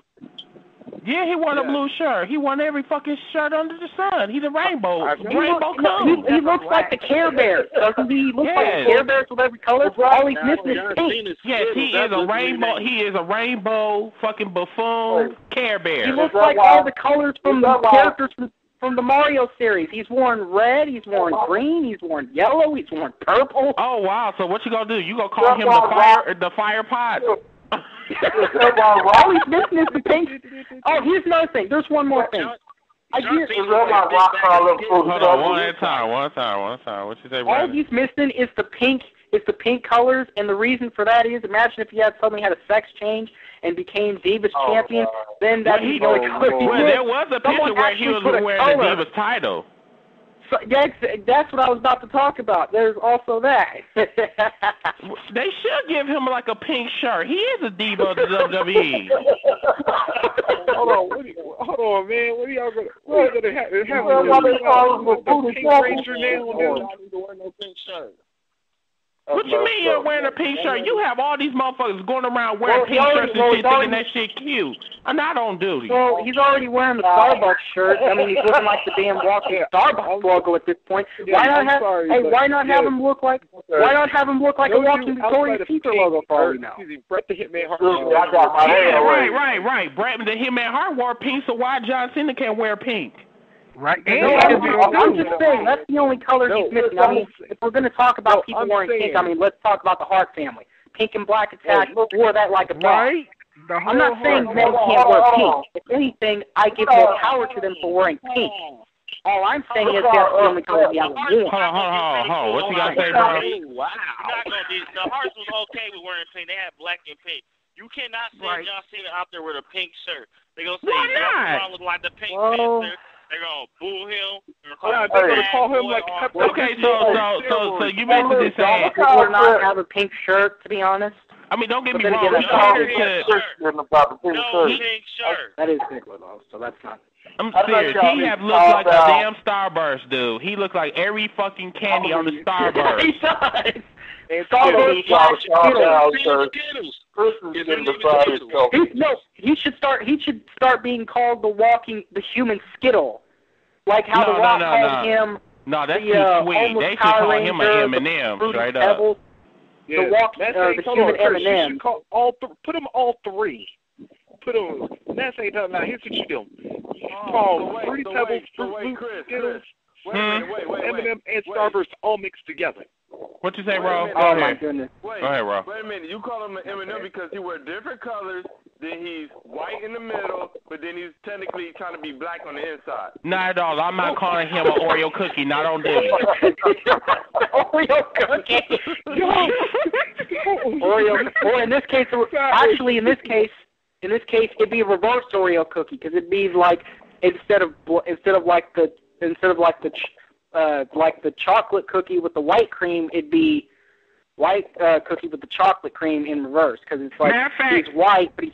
Yeah, he won a blue shirt. He won every fucking shirt under the sun. He's a rainbow. He looks like the Care Bears. Doesn't he look like Care Bears with every color? All he's missing is pink. Yes, he is a rainbow. He is a rainbow fucking buffoon Care Bear. He looks like all the colors from the characters from the Mario series. He's worn red, he's worn green, he's worn yellow, he's worn purple. Oh, wow. So what you going to do? You going to call him the fire pot? All he's missing is the pink. Oh, here's another thing. There's one more thing. I get Is that like rock collar Hold on, one at a time. What you say, all Brandon? he's missing is the pink. It's the pink colors, and the reason for that is, imagine if he had suddenly had a sex change and became Divas champion, then that'd be the only color he Well, did. there was a picture Someone where he was actually put a wearing the color. Divas title. So, that's what I was about to talk about. There's also that. They should give him like a pink shirt. He is a diva of the WWE. Hold on, man. What are y'all gonna? What are gonna have? The Pink Ranger now? No pink shirt. What you mean you're wearing a pink shirt? You have all these motherfuckers going around wearing pink shirts and shit, thinking that shit cute. I'm not on duty. Well, he's already wearing the Starbucks shirt. I mean, he's looking like the damn walking Starbucks logo at this point. Why not have? Why not have him look like? Why not have him look like a walking Victoria's Secret logo for all we know? Brett the Hitman Hart. Right. Brett the Hitman Hart wore pink, so why John Cena can't wear pink? Right. I'm just saying that's the only color he's missing. I mean, if we're going to talk about people wearing pink, I mean, let's talk about the Hart family. Pink and black attack wore that like a boss. I'm not saying men can't wear pink. If anything, I give more power to them for wearing pink. All I'm saying is that's the only color he has worn. Hold on. What you got to say, bro? Wow. The Hearts was okay with wearing pink. They had black and pink. You cannot send John Cena out there with a pink shirt. They're going to say John Cena look like the Pink Panther. They're going to boo him. They're going to call him like... Okay, so you basically saying... We're not have a pink shirt, to be honest. I mean, don't get me wrong. No pink shirt. That is Ziggler, though, so that's not... I'm serious. He have looked like a damn Starburst, dude. He looked like every fucking candy on the Starburst. He does. He should start being called the human Skittle, like how the Rock called him. No, that's too sweet. They should call him an M&M, straight up. The human M&M. Put them all three. Put them. That's ain't done now. Here's what you do. You call Fruity Pebbles, Fruit Loops, Skittles, M&M, and Starburst all mixed together. What you say, bro? Oh my goodness. Go ahead, bro. Wait a minute. You call him an M&M because he wears different colors. Then he's white in the middle, but then he's technically trying to be black on the inside. Not at all. I'm not calling him an Oreo cookie. Not on duty. Oreo cookie. Oreo. Or in this case, actually, in this case, it'd be a reverse Oreo cookie because it'd be like instead of like the chocolate cookie with the white cream, it'd be white cookie with the chocolate cream in reverse because it's like he's white, but he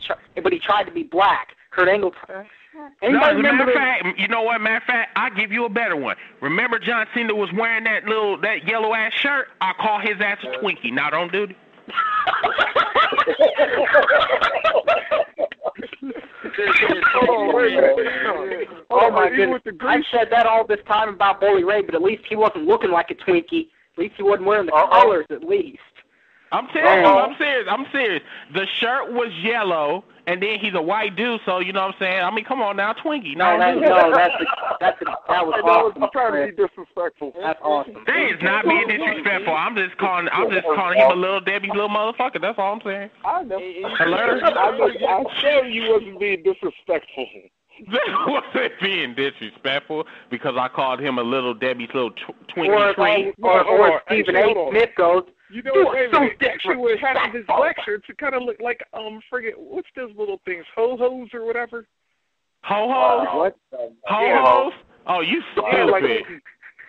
tried to be black. Kurt Angle. Matter of fact, you know what? Matter of fact, I'll give you a better one. Remember John Cena was wearing that yellow ass shirt? I call his ass a Twinkie. Not on duty. Oh my goodness! I said that all this time about Bully Ray, but at least he wasn't looking like a Twinkie. At least he wasn't wearing the colors. At least. I'm serious. The shirt was yellow, and then he's a white dude, so you know what I'm saying. I mean, come on now, Twinkie. That was awesome. I'm trying to be disrespectful. That's awesome. That is not being disrespectful. I'm just calling him a little Debbie's little motherfucker. That's all I'm saying. I know. I said you wasn't being disrespectful. That wasn't being disrespectful because I called him a little Debbie's little Twinkie treat. Or Stephen A. Smith goes, you know what? Actually, what happened his black shirt to kind of look like forget what's those little things, ho-hos or whatever. Ho-hos? What? Ho-hos? Oh, you stupid.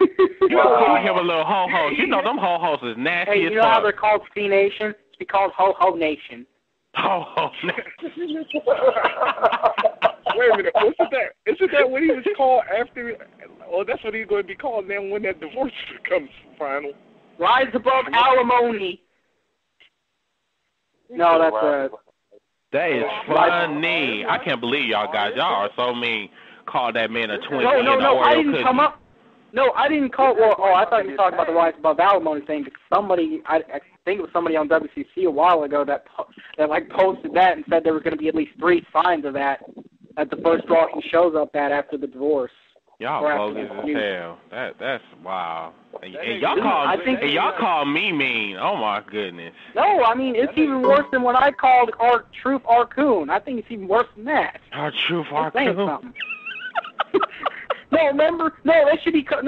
You don't call him a little ho-ho. You know them ho-hos is nasty as fuck. Hey, you know how they're called C-Nation? It's be called Ho-Ho Nation. Ho-Ho Nation. Wait a minute, isn't that what he was called after? Well, that's what he's going to be called then when that divorce becomes final. Rise above alimony. No, that's That is funny. I can't believe y'all guys. Y'all are so mean. Call that man a Twinkie. No, I didn't come up. No, I didn't call. Well, I thought you were talking about the Rise Above Alimony thing. Because somebody, I think it was somebody on WCC a while ago that posted that and said there was going to be at least 3 signs of that at the first Raw he shows up at after the divorce. Y'all bogus as hell. That's wow. And y'all call me mean. Oh my goodness. No, I mean it's even worse than what I called our Truth Arcoon. I think it's even worse than that. Our Truth Arcoon. No, remember? No, they should be called.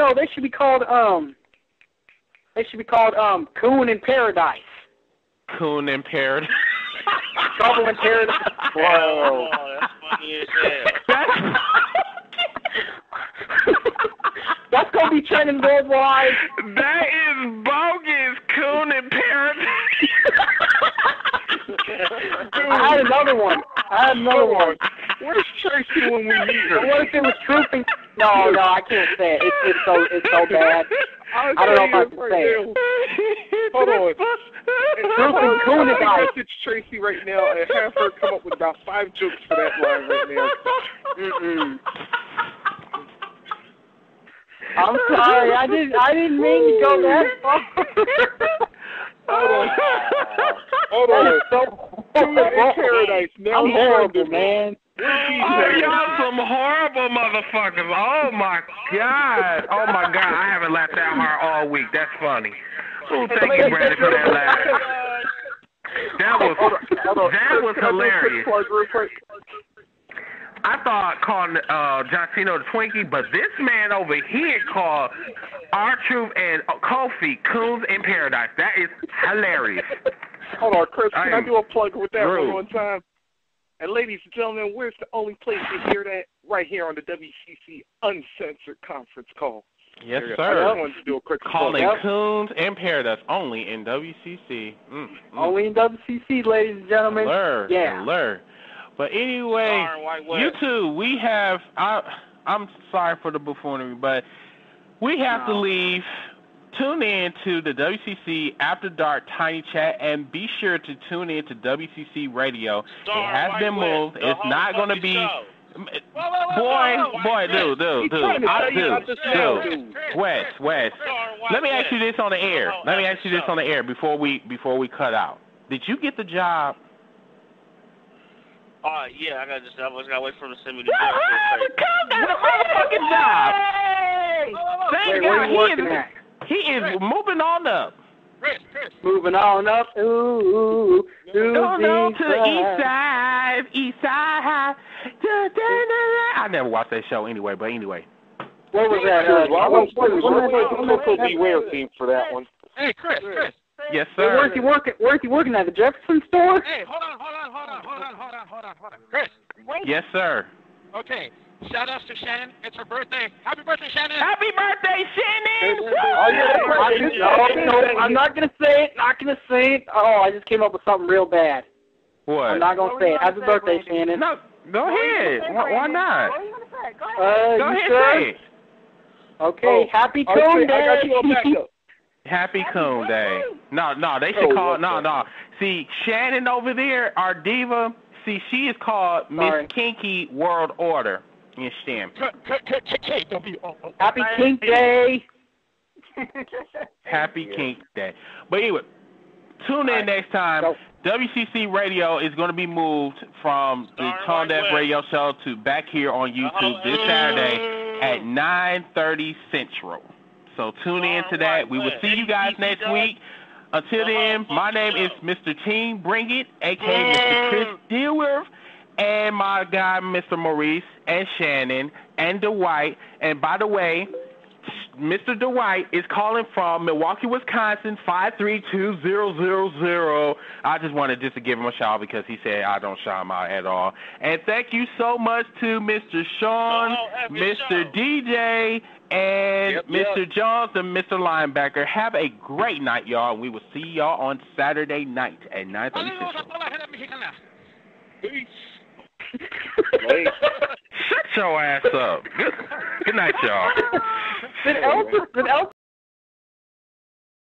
Coon in Paradise. Coon in Paradise. Trouble in Paradise. Whoa, that's funny as hell. That's gonna be trending worldwide. That is bogus. Coon in Paradise. I had another one. Where's Tracy when we need her? What if it was Trooping? No, I can't say it. It's so bad. I don't know if I can say it. Hold on. Trooping Coon is I message Tracy right now and have her come up with about 5 jokes for that line right now. I'm sorry. I didn't mean to go that far. Hold on. Coon in Paradise. Now I'm horrible, man. Oh, y'all some horrible motherfuckers. Oh, my God. I haven't laughed that hard all week. That's funny. Oh, thank you, Brandon, for that laugh. That was hilarious. I thought calling John Cena the Twinkie, but this man over here called R-Truth and Kofi Coons in Paradise. That is hilarious. Hold on, Chris. Can I do a plug with that one time? And ladies and gentlemen, where's the only place to hear that? Right here on the WCC Uncensored conference call. Yes, sir. I wanted to do a quick calling Coons in Paradise only in WCC. Only in WCC, ladies and gentlemen. Alert. But anyway, you two, we have. I'm sorry for the buffoonery, but we have to leave. Tune in to the WCC After Dark Tiny Chat and be sure to tune in to WCC Radio. It has been moved. It's not going to be. Dude. Wes. Let me ask you this on the air. Before we cut out. Did you get the job? Yeah, I was gonna wait for him to send me the Got the motherfucking job. Thank God he is moving on up. Chris. Moving on up. Ooh. Going on to the east side. I never watched that show anyway, but anyway. What was that? Beware theme for that one. Hey, Chris. Yes, sir. Where's he working at the Jefferson store? Hey, hold on. Chris. Yes, sir. Okay. Shout outs to Shannon. It's her birthday. Happy birthday, Shannon. Happy birthday, Shannon. No, I'm not going to say it. Oh, I just came up with something real bad. What? I'm not going to say it. Happy birthday, Shannon. No, go ahead. Why not? Go ahead, say it. Okay, Happy Coon Day. I got you on backup. Happy Coon Day. No, they should call. No. See, Shannon over there, our diva. See, she is called Miss Kinky World Order. You understand? Happy Kink Day. Happy Kink Day. But anyway, tune in next time. WCC Radio is going to be moved from the Tone Deaf Radio Show to back here on YouTube this Saturday at 9:30 Central. So tune in to that. We will see you guys next week. Until then, my name is Mr. Team Bring It, a.k.a. Mr. Chris Dilworth, and my guy, Mr. Maurice, and Shannon, and Dwight. And by the way, Mr. Dwight is calling from Milwaukee, Wisconsin, 532-000. I just wanted to give him a shout because he said I don't shout him out at all. And thank you so much to Mr. Sean, Mr. DJ, and Mr. Jones and Mr. Linebacker. Have a great night, y'all. We will see y'all on Saturday night at 9:30 Central. Peace. Shut your ass up. Good night, y'all. Did Elton